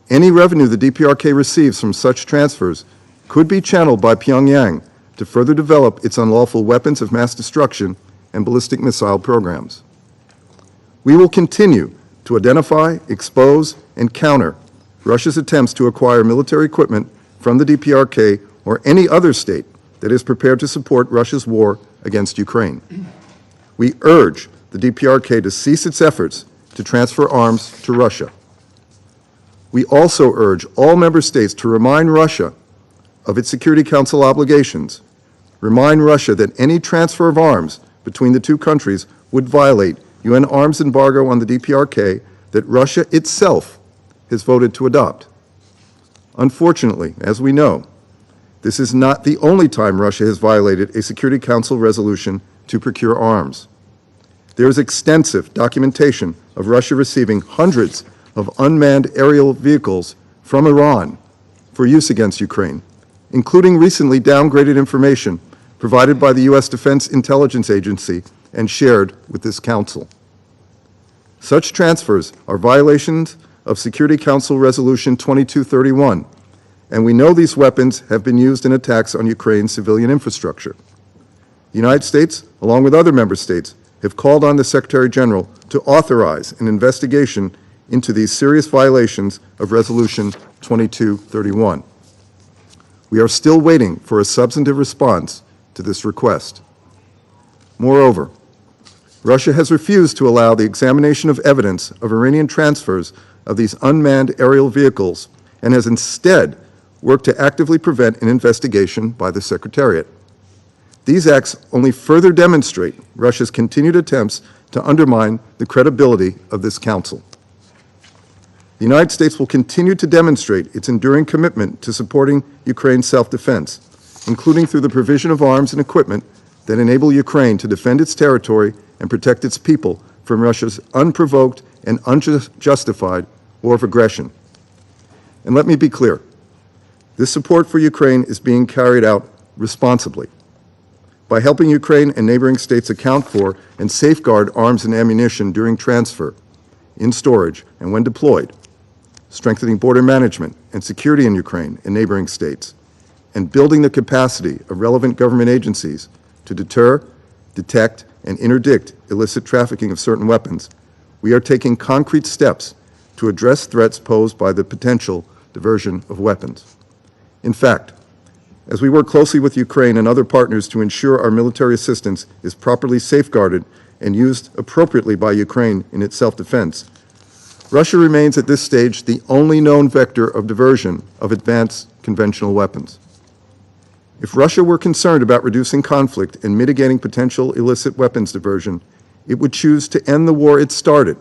any revenue the DPRK receives from such transfers could be channeled by Pyongyang to further develop its unlawful weapons of mass destruction and ballistic missile programs. We will continue to identify, expose, and counter Russia's attempts to acquire military equipment from the DPRK or any other state that is prepared to support Russia's war against Ukraine. We urge the DPRK to cease its efforts to transfer arms to Russia. We also urge all member states to remind Russia of its Security Council obligations, remind Russia that any transfer of arms between the two countries would violate UN arms embargo on the DPRK that Russia itself has voted to adopt. Unfortunately, as we know, this is not the only time Russia has violated a Security Council resolution to procure arms. There is extensive documentation of Russia receiving hundreds of unmanned aerial vehicles from Iran for use against Ukraine, including recently downgraded information provided by the U.S. Defense Intelligence Agency and shared with this Council. Such transfers are violations of Security Council Resolution 2231, and we know these weapons have been used in attacks on Ukraine's civilian infrastructure. The United States, along with other member states, have called on the Secretary General to authorize an investigation into these serious violations of Resolution 2231. We are still waiting for a substantive response to this request. Moreover, Russia has refused to allow the examination of evidence of Iranian transfers of these unmanned aerial vehicles and has instead worked to actively prevent an investigation by the Secretariat. These acts only further demonstrate Russia's continued attempts to undermine the credibility of this Council. The United States will continue to demonstrate its enduring commitment to supporting Ukraine's self-defense, including through the provision of arms and equipment that enable Ukraine to defend its territory and protect its people from Russia's unprovoked and unjustified war of aggression. And let me be clear, this support for Ukraine is being carried out responsibly by helping Ukraine and neighboring states account for and safeguard arms and ammunition during transfer, in storage, and when deployed, strengthening border management and security in Ukraine and neighboring states, and building the capacity of relevant government agencies to deter, detect, and interdict illicit trafficking of certain weapons. We are taking concrete steps to address threats posed by the potential diversion of weapons. In fact, as we work closely with Ukraine and other partners to ensure our military assistance is properly safeguarded and used appropriately by Ukraine in its self-defense, Russia remains at this stage the only known vector of diversion of advanced conventional weapons. If Russia were concerned about reducing conflict and mitigating potential illicit weapons diversion, it would choose to end the war it started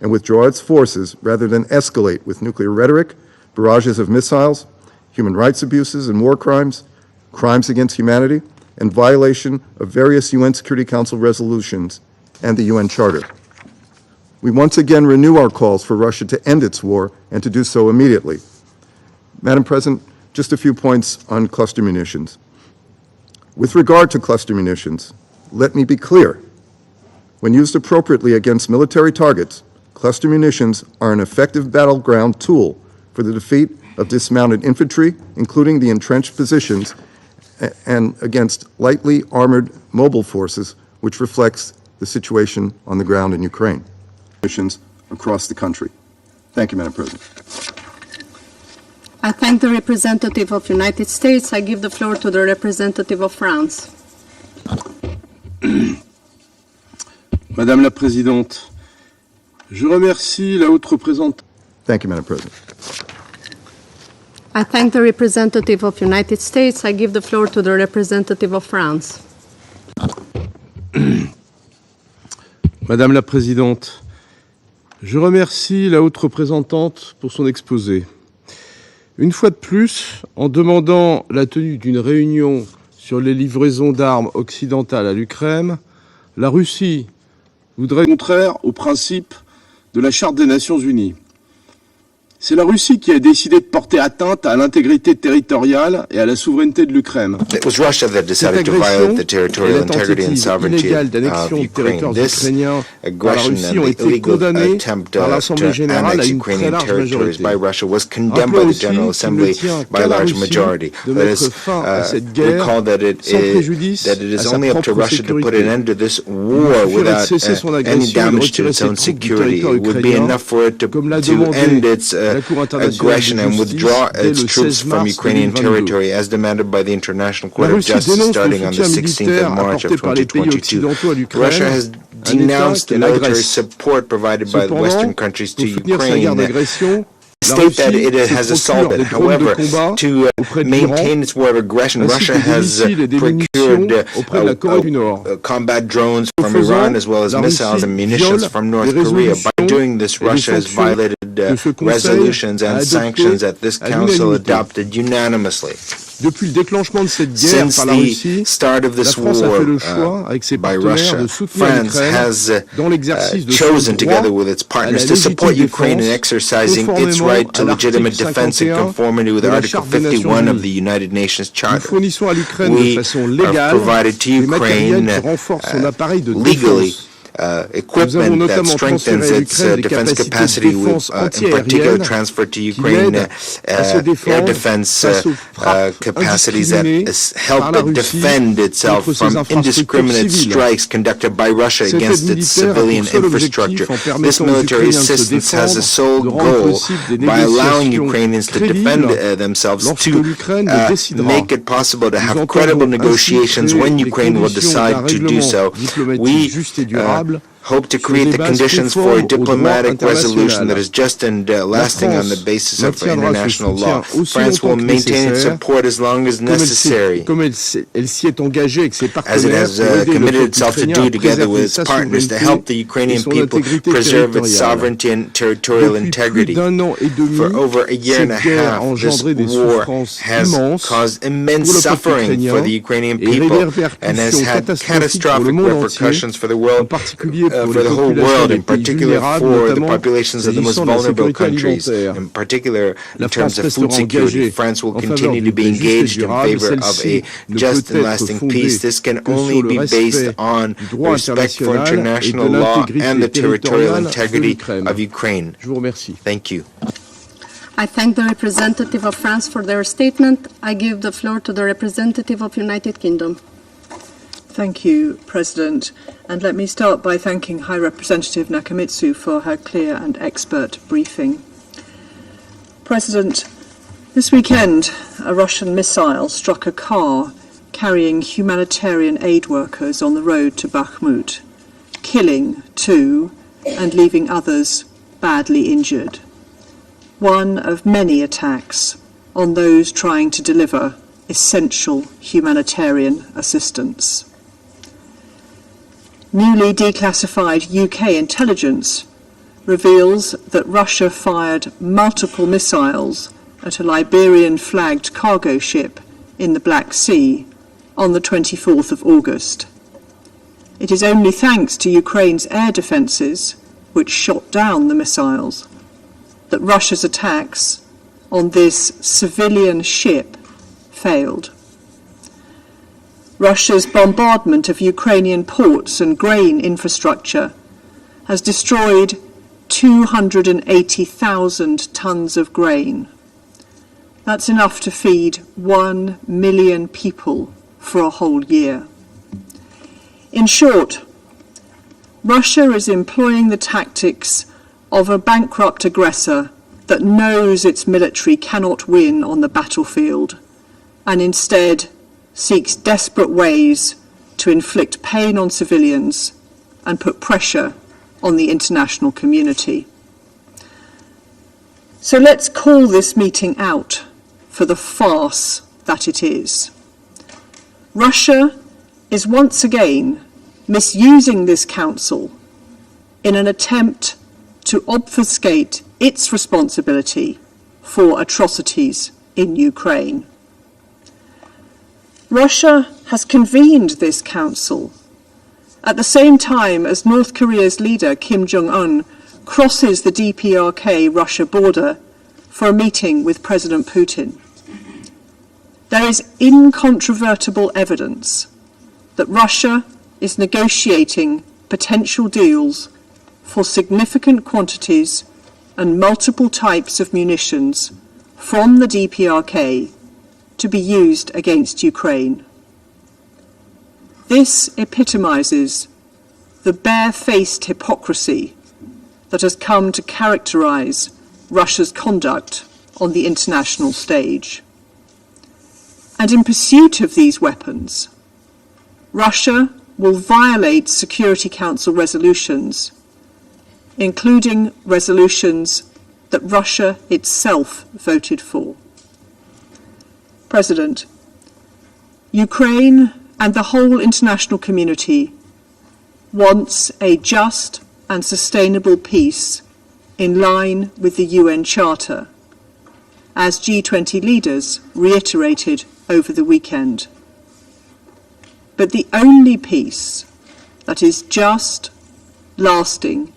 and withdraw its forces rather than escalate with nuclear rhetoric, barrages of missiles, human rights abuses and war crimes, crimes against humanity, and violation of various UN Security Council resolutions and the UN Charter. We once again renew our calls for Russia to end its war and to do so immediately. Madam President, just a few points on cluster munitions. With regard to cluster munitions, let me be clear. When used appropriately against military targets, cluster munitions are an effective battleground tool for the defeat of dismounted infantry, including the entrenched positions, and against lightly armored mobile forces, which reflects the situation on the ground in Ukraine. Missions across the country. Thank you, Madam President. I thank the representative of the United States. I give the floor to the representative of France. Madame la Présidente, je remercie la haute représentante. Thank you, Madam President. I thank the representative of the United States. I give the floor to the representative of France. Madame la Présidente, je remercie la haute représentante pour son exposé. Une fois de plus, en demandant la tenue d'une réunion sur les livraisons d'armes occidentales à l'Ukraine, la Russie voudrait contraire au principe de la Charte des Nations Unies. C'est la Russie qui a décidé de porter atteinte à l'intégrité territoriale et à la souveraineté de l'Ukraine. It was Russia that Cette decided to violate agression the et territorial la integrity and tentative sovereignty illégale of d'annexion de Ukraine. territoires This ukrainiens par la aggression Russie and ont the été illegal condamnés attempt par l'Assemblée to générale à annex une très Ukrainian large territories majorité. by Russia was condemned Rappelons by the aussi General qu'il ne Assembly tient by qu'à a la large Russie majority. de Let mettre us fin à cette guerre recall that it sans préjudice is à sa only up to propre Russia to put sécurité. an end to this Il war suffirait de without cesser son any agression et de damage to retirer its ses own troupes du security. territoire It would be ukrainien, enough for it comme l'a to demandé end its la Cour internationale aggression de and justice withdraw dès its le troops 16 from mars Ukrainian 2022. territory as demanded by the International Court La of Russie Justice dénonce le starting on the soutien 16th militaire of March apporté of par les pays 2022. occidentaux à l'Ukraine, Russia has un État denounced the qu'elle military agresse. support provided by the Cependant, Western countries to pour soutenir sa guerre Ukraine. d'agression, la State that Russie it has se procure assaulted. des drones de However, combat to auprès de l'Iran, maintain its war of aggression, ainsi Russia que des has missiles et des munitions procured auprès de la Corée du Nord. combat drones from faisant, Iran as well as la missiles Russie and munitions viole from North les Korea. By résolutions doing this, et les Russia has sanctions violated que ce Conseil resolutions a and adoptées sanctions that this à Council l'unanimité. adopted unanimously. Depuis le déclenchement de cette guerre Since par la the Russie, start of la this France a war fait le choix, avec ses by partenaires, Russia, de soutenir France l'Ukraine has dans l'exercice de son chosen droit together with its à la partners to support légitime Ukraine in défense, exercising its conformément right to à l'article legitimate defense in 51 conformity with de la Article Charte des Nations 51 of Unies. the United Nations Nous Charter. fournissons à l'Ukraine de We façon have légale provided to des matériels Ukraine qui renforcent son appareil de legally défense. Nous avons equipment that notamment strengthens transféré à its l'Ukraine des defense capacités de capacity, défense in particular antiaérienne transfer to qui Ukraine l'aident à se air défendre defense face aux frappes capacities that indiscriminées help par la it Russie defend itself contre ses from infrastructures indiscriminate civiles. strikes conducted by Russia Cette against aide its militaire a civilian pour seul infrastructure. objectif, en This permettant aux military Ukrainiens de se assistance has a défendre, sole de rendre goal possible des by allowing négociations Ukrainians to crédibles defend themselves lorsque to l'Ukraine le décidera. make it possible to Nous have entendons credible ainsi negotiations créer when les Ukraine will conditions d'un decide to do règlement so. diplomatique We juste et durable hope to sur create des the bases conditions for a conformes au droit diplomatic resolution international. that is just and lasting on the France basis of maintiendra ce international soutien law. aussi France longtemps will que maintain its nécessaire, support as long as necessary, comme elle s'y est engagée avec ses as it partenaires has pour aider le committed peuple itself to ukrainien do à together with préserver its sa partners to souveraineté help the et Ukrainian son people intégrité preserve its territoriale. sovereignty and territorial Depuis plus integrity. d'un an et demi, For over a year and cette a guerre a half, this engendré des war souffrances has immenses caused pour immense le peuple suffering for the ukrainien Ukrainian et des people and has répercussions had catastrophiques pour le catastrophic monde entier, repercussions for the en world, particulier pour for les the whole populations world, des in pays particular vulnérables, for the notamment populations of the most s'agissant de la vulnerable sécurité countries, alimentaire. in particular La in terms France of food restera security. engagée France will en faveur continue to d'une be paix juste et engaged in durable. favor of Celle-ci a ne just peut and être lasting fondée peace. This can que only sur le be based respect on du droit respect for international et de international law and the l'intégrité territorial territoriale de integrity l'Ukraine. of Ukraine. Je vous remercie. Thank you. I thank the representative of France for their statement. I give the floor to the representative of United Kingdom. Thank you, President. And let me start by thanking High Representative Nakamitsu for her clear and expert briefing. President, this weekend, a Russian missile struck a car carrying humanitarian aid workers on the road to Bakhmut, killing 2 and leaving others badly injured. One of many attacks on those trying to deliver essential humanitarian assistance. Newly declassified UK intelligence reveals that Russia fired multiple missiles at a Liberian-flagged cargo ship in the Black Sea on the 24th of August. It is only thanks to Ukraine's air defences, which shot down the missiles, that Russia's attacks on this civilian ship failed. Russia's bombardment of Ukrainian ports and grain infrastructure has destroyed 280,000 tons of grain. That's enough to feed 1 million people for a whole year. In short, Russia is employing the tactics of a bankrupt aggressor that knows its military cannot win on the battlefield and instead seeks desperate ways to inflict pain on civilians and put pressure on the international community. So let's call this meeting out for the farce that it is. Russia is once again misusing this council in an attempt to obfuscate its responsibility for atrocities in Ukraine. Russia has convened this council at the same time as North Korea's leader Kim Jong-un crosses the DPRK-Russia border for a meeting with President Putin. There is incontrovertible evidence that Russia is negotiating potential deals for significant quantities and multiple types of munitions from the DPRK to be used against Ukraine. This epitomizes the bare-faced hypocrisy that has come to characterize Russia's conduct on the international stage. And in pursuit of these weapons, Russia will violate Security Council resolutions, including resolutions that Russia itself voted for. President, Ukraine and the whole international community wants a just and sustainable peace in line with the UN Charter, as G20 leaders reiterated over the weekend. But the only peace that is just, lasting,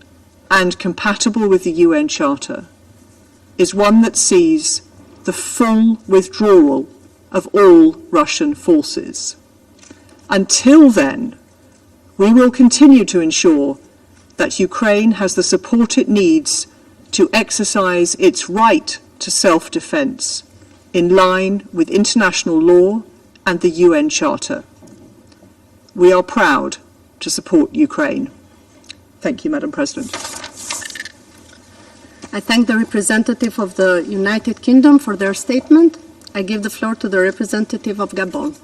and compatible with the UN Charter is one that sees the full withdrawal of all Russian forces. Until then, we will continue to ensure that Ukraine has the support it needs to exercise its right to self-defense in line with international law and the UN Charter. We are proud to support Ukraine. Thank you, Madam President. I thank the representative of the United Kingdom for their statement. I give the floor to the representative of Gabon.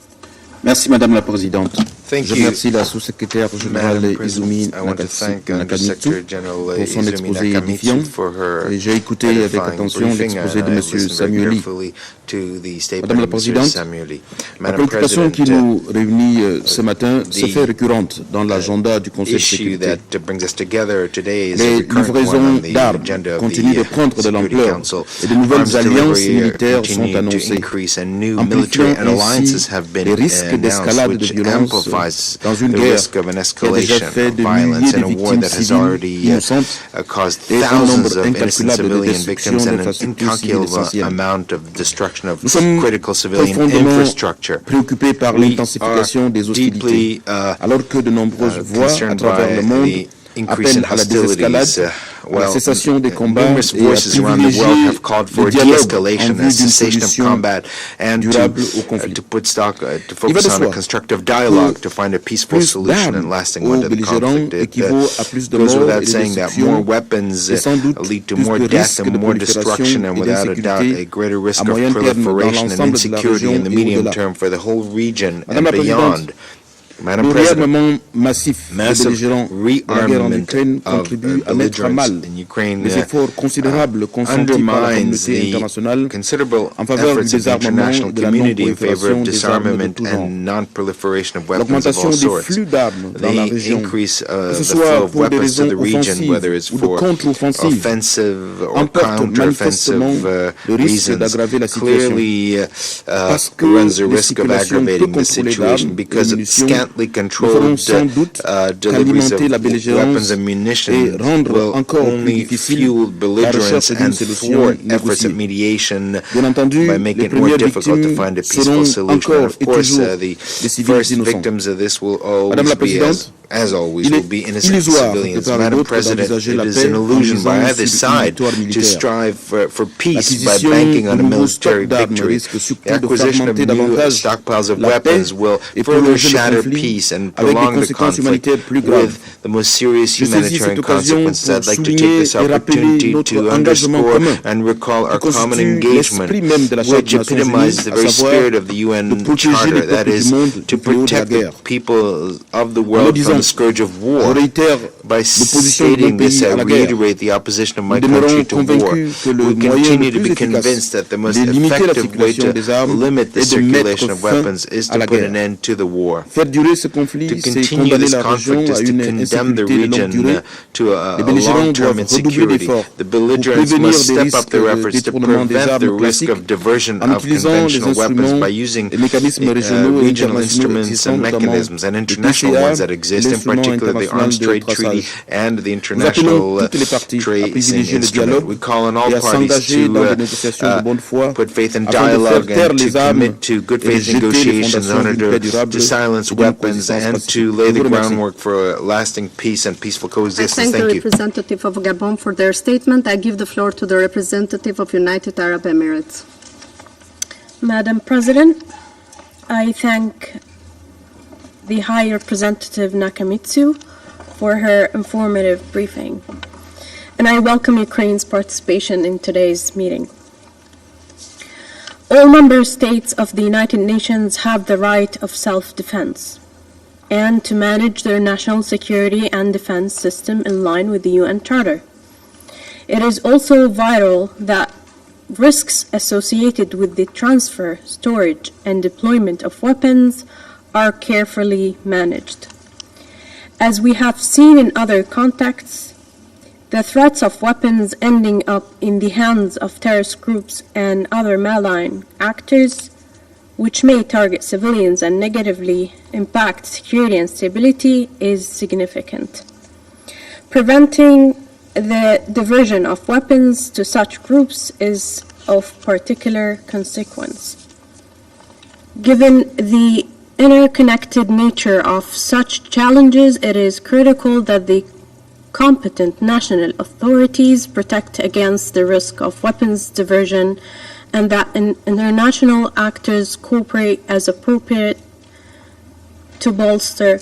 Merci Madame la Présidente. Thank Je you, remercie la sous-secrétaire générale Madam Izumi President. I want to thank Nakamitsu Secretary General pour son Izumi exposé Nakamitsu édifiant for her et j'ai écouté avec edifying attention briefing, l'exposé de and I Monsieur listened very Samueli. carefully to the statement Madame la of Monsieur Présidente, Samueli. La Madam préoccupation qui President, nous réunit ce matin se the fait récurrente dans l'agenda du Conseil de issue sécurité. that brings us together today is a Les recurrent one livraisons on the d'armes agenda of continuent de the prendre de Security l'ampleur Council. et de nouvelles Arms alliances delivery militaires sont continue to annoncées, increase and new military amplifiant and alliances ainsi have been les risques announced, d'escalade de which violence amplifies dans une the guerre risk of an qui a déjà escalation fait of de violence milliers in de a war victimes that has civiles already innocentes caused et un thousands nombre of innocent incalculable de civilian destructions victims and an d'infrastructures civiles incalculable essentielles. amount of destruction of Nous sommes critical civilian profondément infrastructure. préoccupés par We l'intensification des are hostilités, deeply alors que de nombreuses voix à concerned travers by le monde the increase in appellent à la désescalade, hostilities. à la cessation des combats Numerous et à voices around the world privilégier have called for le dialogue en de-escalation vue and d'une cessation of solution combat and durable au conflit. to put stock, to Il va focus de on a soi constructive dialogue que to find a peaceful plus solution and d'armes lasting aux one to the belligérants conflict. It équivaut à plus de goes morts et without de saying that destruction more weapons et sans doute lead to plus more de death risques and de more prolifération destruction and et without a doubt a d'insécurité greater risk à of moyen terme dans proliferation and l'ensemble de la insecurity in région the et medium au-delà. term for the whole region Madame and la Présidente, beyond. Madam le President, réarmement massif des massive belligérants de la guerre en rearmament Ukraine of contribue à mettre à mal belligerents in Ukraine les efforts considérables consentis par la undermines communauté the internationale considerable en faveur du efforts of the désarmement international et de la community in favor of non-prolifération des armes de disarmament tout genre. and non-proliferation of weapons of L'augmentation all des sorts. flux d'armes dans la The région, increase que ce the soit flow of pour des weapons to raisons the region, offensives whether it's ou de for contre-offensives, offensive or emporte counter-offensive manifestement le risque reasons, d'aggraver la situation. clearly Parce que runs the les risk of circulations peu aggravating the contrôlées situation d'armes et because of munitions scantily ne feront controlled sans doute deliveries of qu'alimenter la weapons belligérance and munitions et rendre will encore plus only difficile fuel la belligerence recherche d'une and solution thwart efforts négociée. at mediation Bien entendu, by les making it more premières difficult to victimes find a seront peaceful solution. And encore of et course, toujours the des civils first innocents. victims of this will Madame always la be, Présidente, as always, il will est be innocent illusoire de civilians. part et Madam d'autre President, d'envisager it la is paix an en illusion by misant either sur une side victoire to militaire. strive for peace by L'acquisition banking on de a nouveaux military stocks d'armes victory. risque surtout The de acquisition of fragmenter new davantage stockpiles of la weapons paix will et further prolonger le shatter conflit peace and avec des prolong the conséquences conflict humanitaires plus graves. with the most serious Je saisis humanitarian cette occasion consequences. pour I'd like to souligner take this et rappeler opportunity notre to engagement underscore commun and recall our qui common constitue engagement, l'esprit même de la Charte which des Nations epitomizes Unies, the à very savoir spirit of the de UN protéger Charter, les that peuples is, du monde to du fléau de la protect the guerre. people of the En le world from disant, the scourge of je war. réitère By l'opposition de mon stating this, pays I à la guerre. reiterate the opposition of my Nous demeurons country to war. convaincus que le We moyen continue le to plus be efficace convinced that the most de limiter la effective way circulation to des armes limit the est de mettre circulation of fin weapons is à to la put guerre. an end to the war. Faire durer ce conflit, To c'est continue condamner this la région conflict à is to une condemn the insécurité de longue region durée. to a Les belligérants long-term doivent redoubler insecurity. d'efforts The pour belligerents prévenir must des step up risques their de efforts to détournement des prevent the armes risk classiques of diversion en of utilisant les conventional weapons instruments by using et mécanismes régionaux et regional internationaux instruments existants, and notamment mechanisms and le international PCA, ones that exist, interest, in l'instrument particular the international Arms de Trade Treaty traçage. and the Nous International appelons toutes les parties à Tracing privilégier le Instrument. dialogue We call on all et à parties s'engager dans des to négociations de bonne foi put faith in afin de faire dialogue taire and to les armes commit to good et de faith jeter les negotiations in fondations order d'une paix durable to silence et d'une weapons coexistence and pacifique. to lay Je the vous remercie. groundwork for lasting peace and peaceful I coexistence. thank the Thank you. representative of Gabon for their statement. I give the floor to the representative of United Arab Emirates. Madam President, I thank the High Representative Nakamitsu for her informative briefing, and I welcome Ukraine's participation in today's meeting. All member states of the United Nations have the right of self-defense and to manage their national security and defense system in line with the UN Charter. It is also vital that risks associated with the transfer, storage, and deployment of weapons are carefully managed. As we have seen in other contexts, the threats of weapons ending up in the hands of terrorist groups and other malign actors, which may target civilians and negatively impact security and stability, is significant. Preventing the diversion of weapons to such groups is of particular consequence. Given the interconnected nature of such challenges, it is critical that the competent national authorities protect against the risk of weapons diversion and that international actors cooperate as appropriate to bolster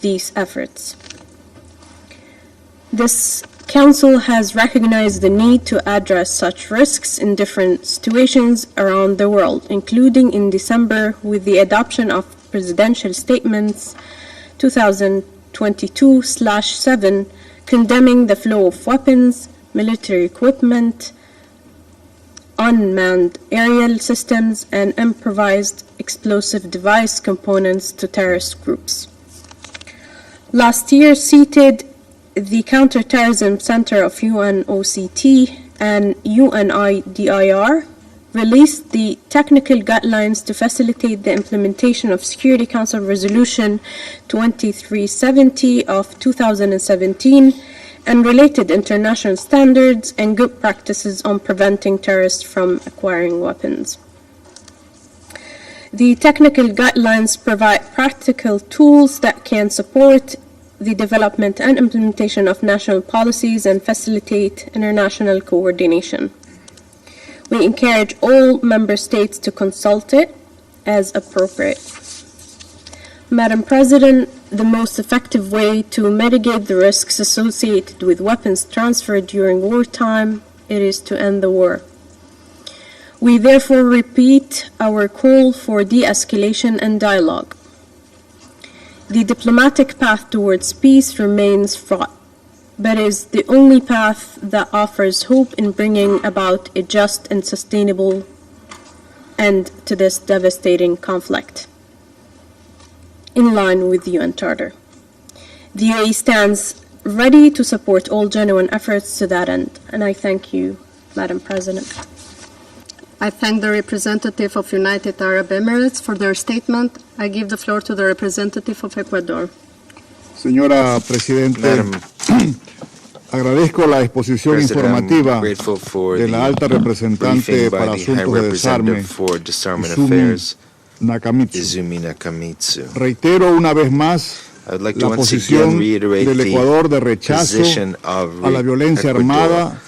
these efforts. This Council has recognized the need to address such risks in different situations around the world, including in December with the adoption of Presidential Statements 2022/7 condemning the flow of weapons, military equipment, unmanned aerial systems, and improvised explosive device components to terrorist groups. Last year, seated the Counterterrorism Center of UNOCT and UNIDIR released the technical guidelines to facilitate the implementation of Security Council Resolution 2370 of 2017 and related international standards and good practices on preventing terrorists from acquiring weapons. The technical guidelines provide practical tools that can support the development and implementation of national policies and facilitate international coordination. We encourage all member states to consult it as appropriate. Madam President, the most effective way to mitigate the risks associated with weapons transferred during wartime is to end the war. We therefore repeat our call for de-escalation and dialogue. The diplomatic path towards peace remains fraught, but is the only path that offers hope in bringing about a just and sustainable end to this devastating conflict, in line with the UN Charter. The UAE stands ready to support all genuine efforts to that end, and I thank you, Madam President. I thank the representative of United Arab Emirates for their statement. I give the floor to the representative of Ecuador. Señora Presidente, Madam agradezco la exposición President, I'm informativa grateful for de the la alta representante briefing by para the High Asuntos de Desarme, Representative for Disarmament Izumi Affairs, Nakamitsu. Izumi Nakamitsu. Reitero una vez más I would like to la once posición again reiterate del Ecuador de the rechazo position of a la violencia Ecuador, armada,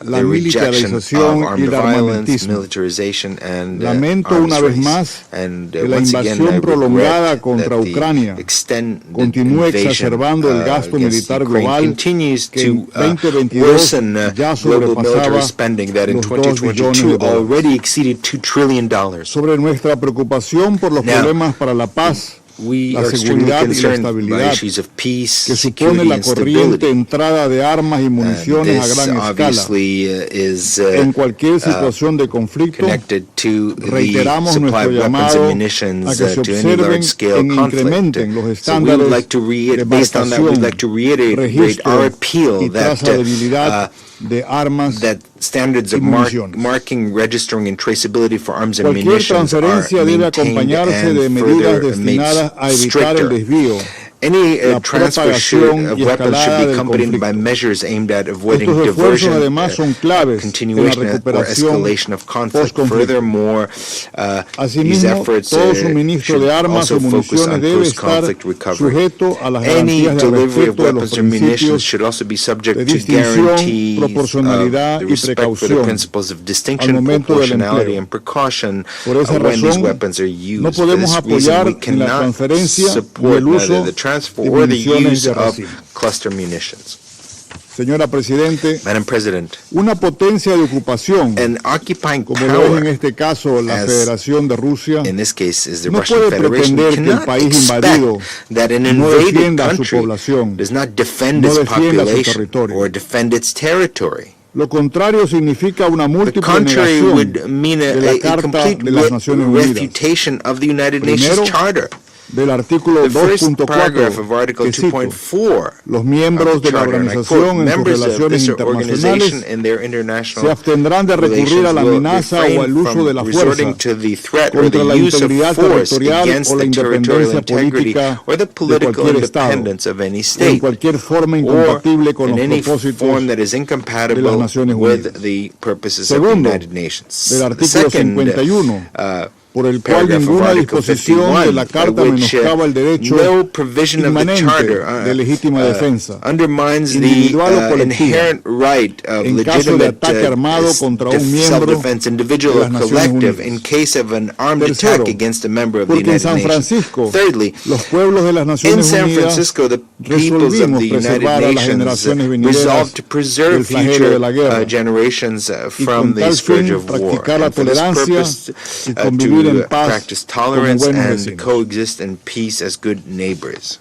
la the rejection of militarización y armed el violence, armamentismo. militarization, and Lamento arms una vez race. más And que la once again, I invasión prolongada regret contra that the Ucrania extended continúe invasion, exacerbando el gasto against militar Ukraine global continues que en to 2022 worsen ya global military sobrepasaba spending that in los 2 billones 2022 de dólares. already exceeded $2 trillion. Sobre nuestra preocupación por los Now, problemas para la paz, We la are extremely seguridad y la concerned by estabilidad issues of peace, que security, supone la and corriente stability. entrada de armas y And municiones a this gran escala obviously is en cualquier situación de conflicto. connected to the Reiteramos supply nuestro of weapons and llamado a munitions que se to any observen large-scale e conflict. incrementen los So we estándares would like to based on that, we'd like to reiterate our registro appeal y that trazabilidad de armas that standards y of municiones. marking, registering, and traceability for arms and Cualquier munitions are transferencia debe maintained acompañarse de and medidas further made destinadas a evitar el stricter. desvío Any la transfer propagación of y weapons should escalada be del accompanied by conflicto. measures aimed at avoiding Estos esfuerzos diversion, además son claves en la continuation, or recuperación escalation of conflict. post-conflicto. Furthermore, these Asimismo, efforts todo suministro should de armas also o focus municiones on debe estar post-conflict recovery. sujeto a las Any garantías de delivery of respeto de los weapons or munitions principios should also be subject de to distinción, guarantees of proporcionalidad the y respect for the precaución principles of al distinction, momento del proportionality, empleo. and precaution Por esa when these razón, weapons are used. no For podemos this reason, apoyar we ni la cannot transferencia ni support el uso neither the transfer de or the municiones use de of racimo. cluster munitions. Señora Presidente, Madam President, una potencia de ocupación, an occupying como lo es en power, este caso la as Federación de Rusia, in this case is the no Russian puede Federation, pretender que el cannot país expect invadido that an no invaded defienda a su country población, does not defend no its defienda su population territorio. or defend its territory. Lo contrario significa una The múltiple contrary negación would mean de la a Carta complete de las Naciones Unidas. refutation of the United Primero, Nations Charter. del artículo The first 2.4, paragraph of Article que cito, 2.4 los miembros of the de la Charter, and I quote, organización en sus members of relaciones this organization internacionales in their se international abstendrán de recurrir a la relations will amenaza o al refrain uso de la from fuerza resorting to the threat or contra la the use of integridad force territorial against o la the territorial independencia integrity política or the de political cualquier Estado, independence of any o en state, cualquier forma or incompatible con in los any propósitos form that is de las incompatible Naciones with Unidas. the purposes of the Segundo, United Nations. del The artículo second 51, por el cual paragraph of ninguna Article disposición de la 51, Carta by which menoscaba el derecho no provision of the inmanente Charter de legítima defensa, undermines the individual o colectiva, inherent right of en caso de legitimate ataque armado contra un miembro self-defense, individual de or las Naciones collective, Unidas. in case of an armed Tercero, attack against a member of the porque en United San Nations. Francisco Thirdly, los pueblos de las in Naciones San Unidas Francisco, the peoples of resolvimos the United preservar a las Nations generaciones venideras resolved to del preserve flagelo future de la guerra generations y from con the tal scourge fin of war. practicar la And for this tolerancia purpose, y convivir en to paz practice como tolerance buenos and vecinos. coexist in peace as good neighbors.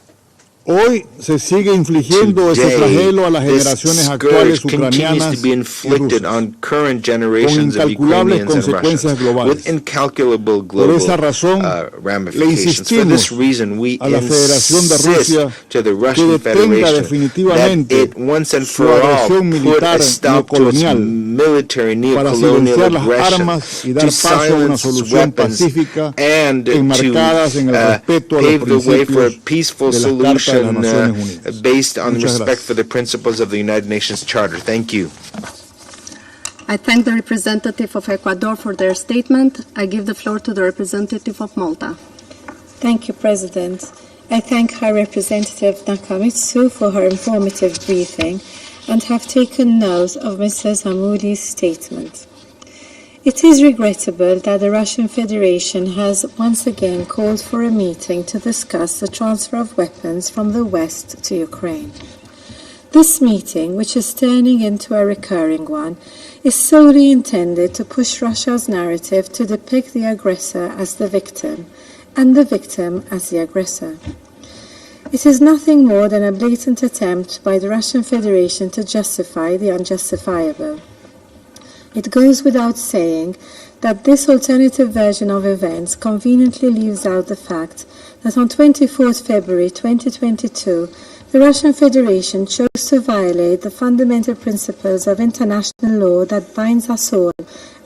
Hoy se sigue infligiendo ese Today, flagelo a las this generaciones actuales scourge continues ucranianas to be y inflicted rusas, on current con generations of incalculables Ukrainians and consecuencias Russians, globales. with incalculable Por global esa razón, le ramifications. For this insistimos reason, we a la Federación de insist Rusia to the que Russian detenga Federation that definitivamente it once and su for all agresión put militar a stop to its neocolonial military para neocolonial silenciar las aggression, armas y dar to paso a una silence solución weapons, pacífica and enmarcadas en el to respeto a los pave the way for a principios peaceful de la Carta de las solution Naciones Unidas. based on the Muchas respect gracias. for the principles of the United Nations Charter. Thank you. I thank the representative of Ecuador for their statement. I give the floor to the representative of Malta. Thank you, President. I thank High Representative Nakamitsu for her informative briefing and have taken note of Mrs. Hamoudi's statement. It is regrettable that the Russian Federation has once again called for a meeting to discuss the transfer of weapons from the West to Ukraine. This meeting, which is turning into a recurring one, is solely intended to push Russia's narrative to depict the aggressor as the victim and the victim as the aggressor. It is nothing more than a blatant attempt by the Russian Federation to justify the unjustifiable. It goes without saying that this alternative version of events conveniently leaves out the fact that on 24th February 2022, the Russian Federation chose to violate the fundamental principles of international law that binds us all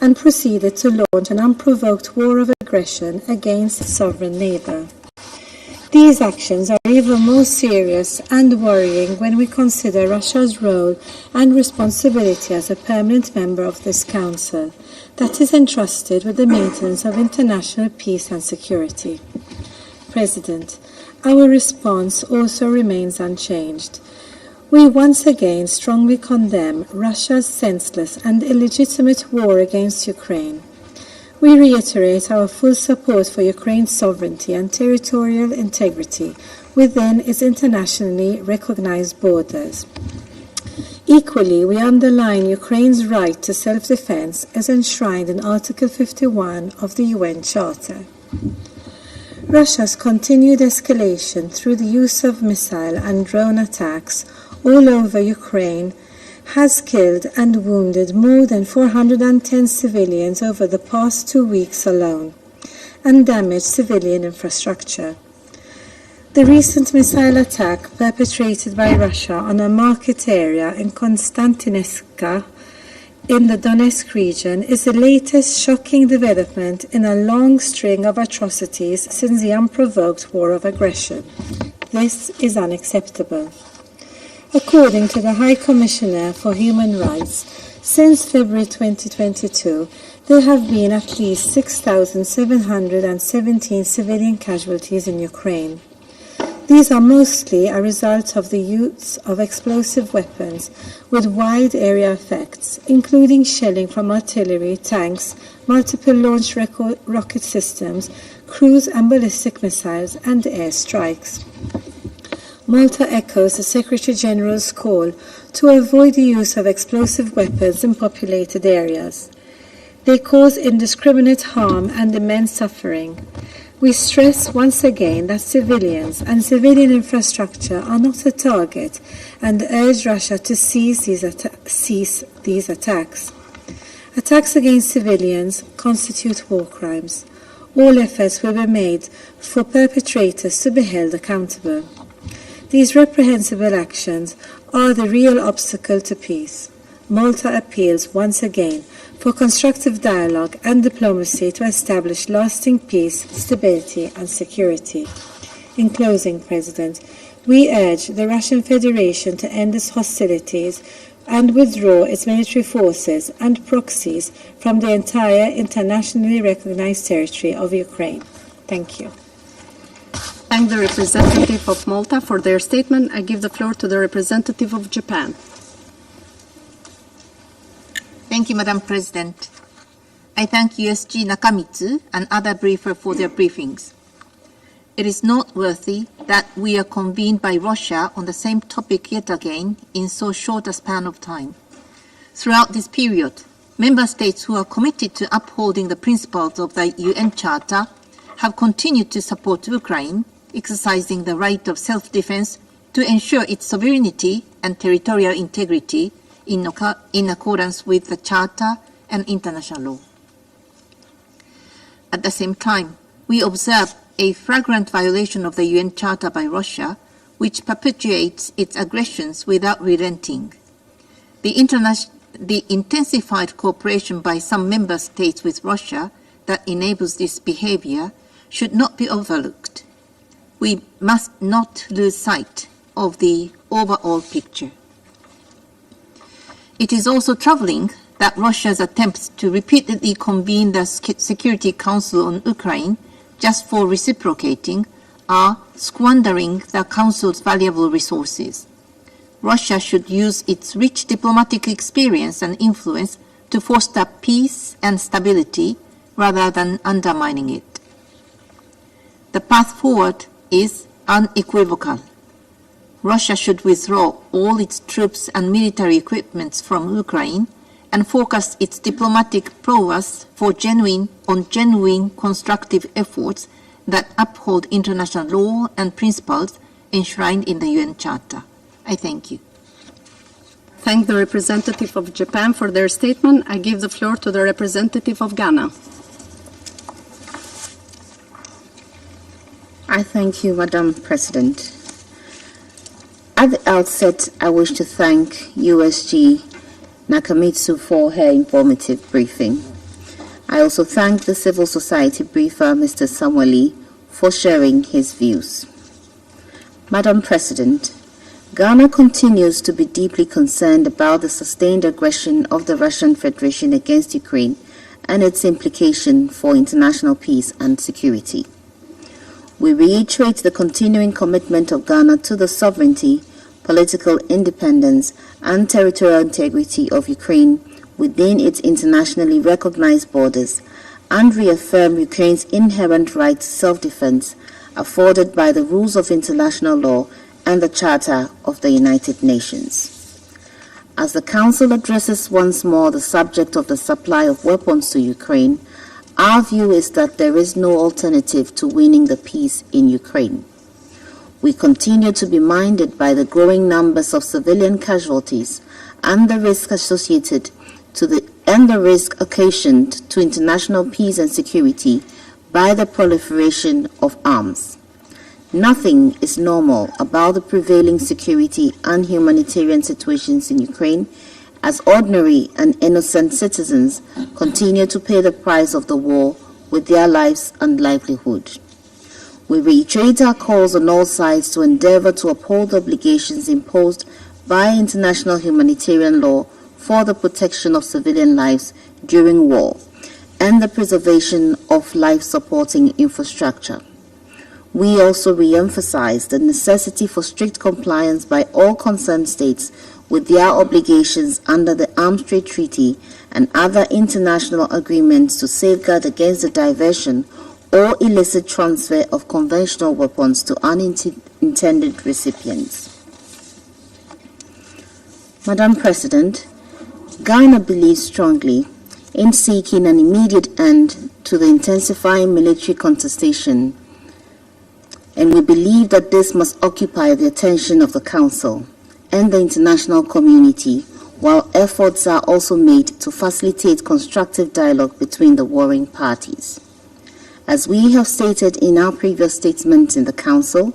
and proceeded to launch an unprovoked war of aggression against a sovereign neighbor. These actions are even more serious and worrying when we consider Russia's role and responsibility as a permanent member of this Council that is entrusted with the maintenance of international peace and security. President, our response also remains unchanged. We once again strongly condemn Russia's senseless and illegitimate war against Ukraine. We reiterate our full support for Ukraine's sovereignty and territorial integrity within its internationally recognized borders. Equally, we underline Ukraine's right to self-defense as enshrined in Article 51 of the UN Charter. Russia's continued escalation through the use of missile and drone attacks all over Ukraine has killed and wounded more than 410 civilians over the past 2 weeks alone, and damaged civilian infrastructure. The recent missile attack perpetrated by Russia on a market area in Konstantinivka in the Donetsk region is the latest shocking development in a long string of atrocities since the unprovoked war of aggression. This is unacceptable. According to the High Commissioner for Human Rights, since February 2022, there have been at least 6,717 civilian casualties in Ukraine. These are mostly a result of the use of explosive weapons with wide area effects, including shelling from artillery, tanks, multiple launch rocket systems, cruise and ballistic missiles, and air strikes. Malta echoes the Secretary General's call to avoid the use of explosive weapons in populated areas. They cause indiscriminate harm and immense suffering. We stress once again that civilians and civilian infrastructure are not a target and urge Russia to cease these attacks. Attacks against civilians constitute war crimes. All efforts will be made for perpetrators to be held accountable. These reprehensible actions are the real obstacle to peace. Malta appeals once again for constructive dialogue and diplomacy to establish lasting peace, stability and security. In closing, President, we urge the Russian Federation to end its hostilities and withdraw its military forces and proxies from the entire internationally recognized territory of Ukraine. Thank you. Thank the representative of Malta for their statement. I give the floor to the representative of Japan. Thank you, Madam President. I thank USG Nakamitsu and other briefers for their briefings. It is noteworthy that we are convened by Russia on the same topic yet again in so short a span of time. Throughout this period, member states who are committed to upholding the principles of the UN Charter have continued to support Ukraine, exercising the right of self-defense to ensure its sovereignty and territorial integrity in accordance with the Charter and international law. At the same time, we observe a flagrant violation of the UN Charter by Russia, which perpetuates its aggressions without relenting. The intensified cooperation by some member states with Russia that enables this behavior should not be overlooked. We must not lose sight of the overall picture. It is also troubling that Russia's attempts to repeatedly convene the Security Council on Ukraine just for reciprocating are squandering the Council's valuable resources. Russia should use its rich diplomatic experience and influence to foster peace and stability rather than undermining it. The path forward is unequivocal. Russia should withdraw all its troops and military equipment from Ukraine and focus its diplomatic prowess on genuine constructive efforts that uphold international law and principles enshrined in the UN Charter. I thank you. Thank the representative of Japan for their statement. I give the floor to the representative of Ghana. I thank you, Madam President. At the outset, I wish to thank USG Nakamitsu for her informative briefing. I also thank the civil society briefer, Mr. Samueli, for sharing his views. Madam President, Ghana continues to be deeply concerned about the sustained aggression of the Russian Federation against Ukraine and its implication for international peace and security. We reiterate the continuing commitment of Ghana to the sovereignty, political independence, and territorial integrity of Ukraine within its internationally recognized borders, and reaffirm Ukraine's inherent right to self-defense afforded by the rules of international law and the Charter of the United Nations. As the Council addresses once more the subject of the supply of weapons to Ukraine, our view is that there is no alternative to winning the peace in Ukraine. We continue to be minded by the growing numbers of civilian casualties and the risk associated and the risk occasioned to international peace and security by the proliferation of arms. Nothing is normal about the prevailing security and humanitarian situations in Ukraine, as ordinary and innocent citizens continue to pay the price of the war with their lives and livelihood. We reiterate our calls on all sides to endeavor to uphold the obligations imposed by international humanitarian law for the protection of civilian lives during war and the preservation of life-supporting infrastructure. We also re-emphasize the necessity for strict compliance by all concerned states with their obligations under the Arms Trade Treaty and other international agreements to safeguard against the diversion or illicit transfer of conventional weapons to unintended recipients. Madam President, Ghana believes strongly in seeking an immediate end to the intensifying military contestation, and we believe that this must occupy the attention of the Council and the international community, while efforts are also made to facilitate constructive dialogue between the warring parties. As we have stated in our previous statements in the Council,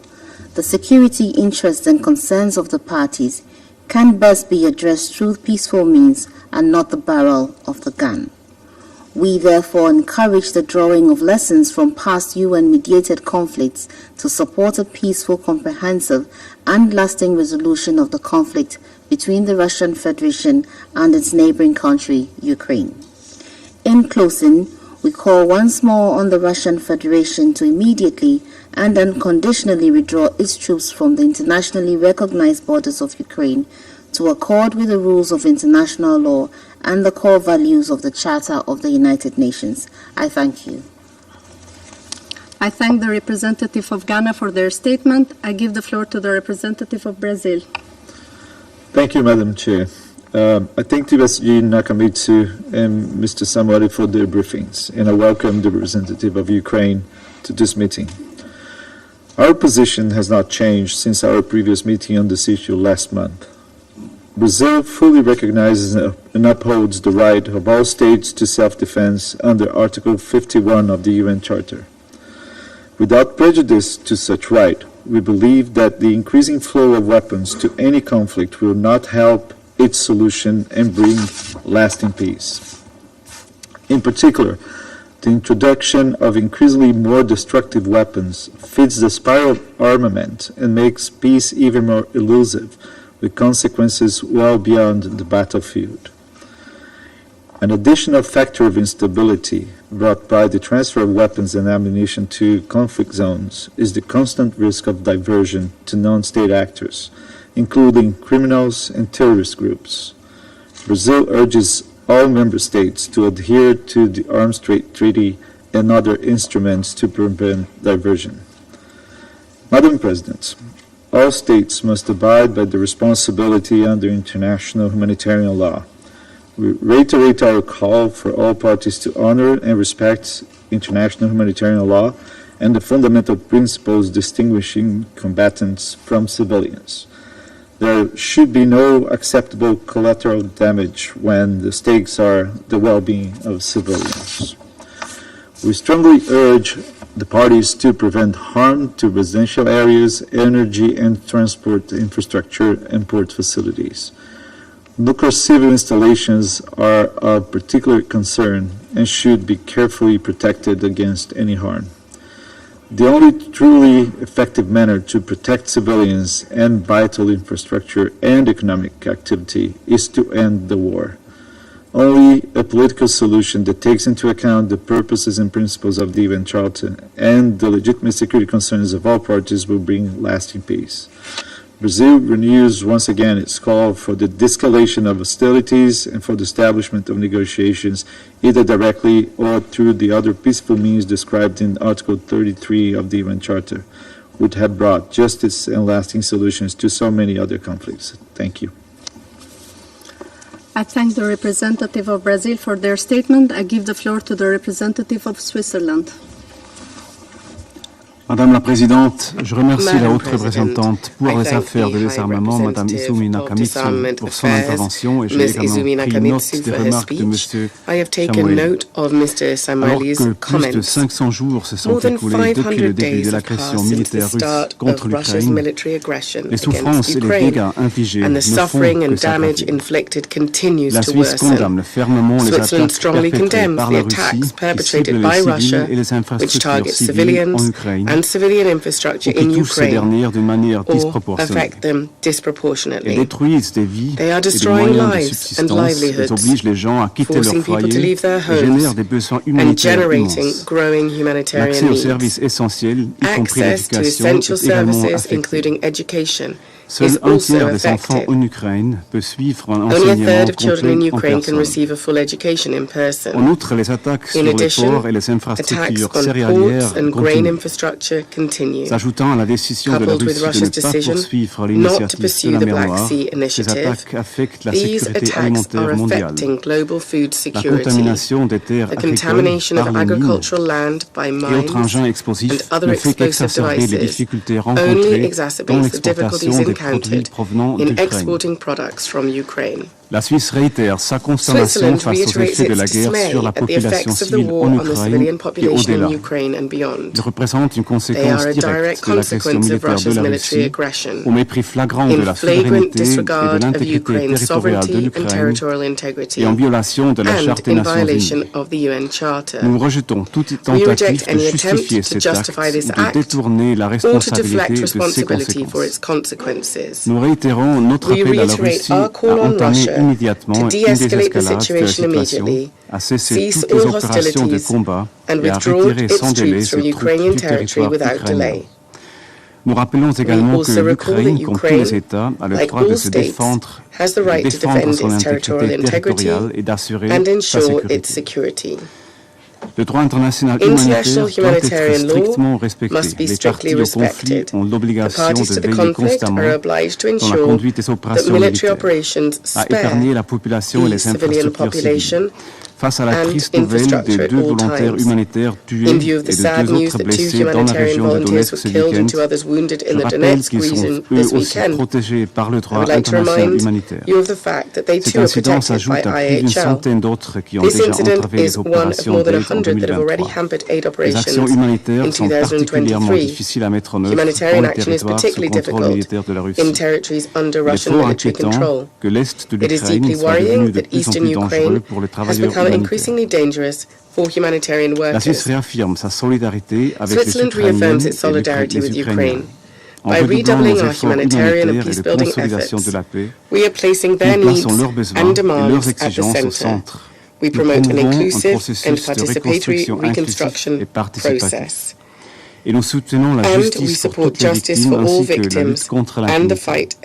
the security interests and concerns of the parties can best be addressed through peaceful means and not the barrel of the gun. We therefore encourage the drawing of lessons from past UN-mediated conflicts to support a peaceful, comprehensive, and lasting resolution of the conflict between the Russian Federation and its neighboring country, Ukraine. In closing, we call once more on the Russian Federation to immediately and unconditionally withdraw its troops from the internationally recognized borders of Ukraine, to accord with the rules of international law and the core values of the Charter of the United Nations. I thank you. I thank the representative of Ghana for their statement. I give the floor to the representative of Brazil. Thank you, Madam Chair. I thank USG Nakamitsu and Mr. Samueli for their briefings, and I welcome the representative of Ukraine to this meeting. Our position has not changed since our previous meeting on this issue last month. Brazil fully recognizes and upholds the right of all states to self-defense under Article 51 of the UN Charter. Without prejudice to such right, we believe that the increasing flow of weapons to any conflict will not help its solution and bring lasting peace. In particular, the introduction of increasingly more destructive weapons feeds the spiral of armament and makes peace even more elusive, with consequences well beyond the battlefield. An additional factor of instability brought by the transfer of weapons and ammunition to conflict zones is the constant risk of diversion to non-state actors, including criminals and terrorist groups. Brazil urges all member states to adhere to the Arms Trade Treaty and other instruments to prevent diversion. Madam President, all states must abide by the responsibility under international humanitarian law. We reiterate our call for all parties to honor and respect international humanitarian law and the fundamental principles distinguishing combatants from civilians. There should be no acceptable collateral damage when the stakes are the well-being of civilians. We strongly urge the parties to prevent harm to residential areas, energy and transport infrastructure, and port facilities. Nuclear civil installations are of particular concern and should be carefully protected against any harm. The only truly effective manner to protect civilians and vital infrastructure and economic activity is to end the war. Only a political solution that takes into account the purposes and principles of the UN Charter and the legitimate security concerns of all parties will bring lasting peace. Brazil renews once again its call for the de-escalation of hostilities and for the establishment of negotiations, either directly or through the other peaceful means described in Article 33 of the UN Charter, which have brought justice and lasting solutions to so many other conflicts. Thank you. I thank the representative of Brazil for their statement. I give the floor to the representative of Switzerland. Madame la Présidente, je remercie la haute représentante pour les affaires de désarmement, Madame Izumi Nakamitsu, pour son intervention, et j'ai également pris note des remarques de Monsieur Samuel. Alors que plus de 500 jours se sont écoulés depuis le début de l'agression militaire russe contre l'Ukraine, les souffrances et les dégâts infligés ne font que s'aggraver. La Suisse condamne fermement les attaques perpétrées par la Russie qui ciblent les civils et les infrastructures civiles en Ukraine, and civilian infrastructure ou qui in touchent ces Ukraine dernières d'une manière or disproportionnée. affect them Elles disproportionately. détruisent des vies They are et des destroying moyens de lives and subsistance. Elles livelihoods, obligent les gens à quitter leur forcing people to foyer leave their et génèrent homes des besoins and humanitaires generating immenses. growing L'accès humanitarian aux needs. services essentiels, y compris Access to l'éducation, essential est également services, affecté. including education, Seul is un also tiers des enfants affected. en Ukraine peut suivre un Only a enseignement third of children in complet en Ukraine can personne. receive a full education in person. En outre, les attaques In sur les addition, ports et les attacks infrastructures on céréalières ports and grain continuent. infrastructure continue. S'ajoutant à la décision de la Coupled with Russie de ne Russia's pas decision poursuivre not to l'initiative de pursue la the mer Black Noire, Sea ces initiative, attaques affectent la these sécurité attacks are alimentaire mondiale. affecting global food La security. contamination des terres The agricoles contamination par of les mines agricultural land by et autres mines engins and explosifs other ne fait explosive qu'exacerber les devices difficultés only rencontrées dans exacerbates the difficulties l'exportation des produits encountered provenant in d'Ukraine. exporting products from Ukraine. La Suisse réitère sa consternation Switzerland face aux reiterates effets de la its guerre dismay sur la at the population effects of the civile war en on the civilian Ukraine et population in au-delà. Ukraine and beyond. Il représente une They conséquence are a directe direct de l'agression consequence of militaire de Russia's la military Russie, aggression, au mépris flagrant de in la flagrant souveraineté et de disregard of l'intégrité Ukraine's territoriale de sovereignty and l'Ukraine territorial integrity, et en violation de la and Charte des in Nations violation Unies. of the UN Charter. Nous rejetons toute We tentative reject de any justifier attempt to cet acte justify this ou de act détourner la or to deflect responsabilité de ses responsibility for its conséquences. consequences. Nous réitérons notre We appel à la reiterate Russie our à call on entamer Russia immédiatement to une de-escalate the désescalade de la situation situation, immediately, à cesser cease toutes les all opérations de hostilities, combat and et à withdraw retirer its sans délai troops ses from troupes Ukrainian du territory territoire without ukrainien. delay. Nous rappelons également que also recall that l'Ukraine, comme tous Ukraine, les États, a le like droit de all se states, défendre, has the right to defend son its territorial intégrité integrity territoriale et d'assurer and sa ensure its sécurité. security. Le droit international International humanitaire doit être humanitarian law strictement respecté. must be Les strictly parties au conflit respected. ont The l'obligation parties de to the veiller conflict constamment are obliged to dans la ensure conduite des that opérations military militaires, operations à spare épargner la population et the les civilian infrastructures population civiles. Face à la and triste nouvelle infrastructure des at deux all volontaires times. humanitaires tués In view of the et de sad deux news autres that two blessés dans la humanitarian région de volunteers Donetsk were ce killed and week-end, two others wounded in je the rappelle Donetsk qu'ils sont region eux this aussi weekend, protégés par le I droit would like to international remind humanitaire. you of the fact that they Cet too are incident protected by s'ajoute à plus d'une IHL. centaine d'autres qui ont This déjà incident entravé is les one of opérations more than d'aide en 100 that have already 2023. hampered aid Les actions operations humanitaires in sont particulièrement 2023. difficiles à mettre en œuvre Humanitarian dans les action is territoires sous particularly contrôle difficult militaire de la Russie. in territories under Il est Russian fort military inquiétant control. que l'Est de It is l'Ukraine deeply soit devenu worrying de that plus en eastern plus dangereux Ukraine pour les has travailleurs become humanitaires. increasingly dangerous for humanitarian La Suisse workers. réaffirme sa solidarité avec les Switzerland Ukrainiennes reaffirms its et solidarity les with Ukrainiens. Ukraine. En By redoublant redoubling nos our efforts humanitarian and humanitaires et de peace-building consolidation efforts, de la paix, we are placing their nous needs plaçons leurs besoins and et demands leurs at the exigences au centre. centre. We Nous promote an promouvons un inclusive and processus de participatory reconstruction inclusif reconstruction et participatif. process. Et nous soutenons la And we justice pour support toutes les justice victimes for all ainsi que la lutte victims contre and the l'impunité. fight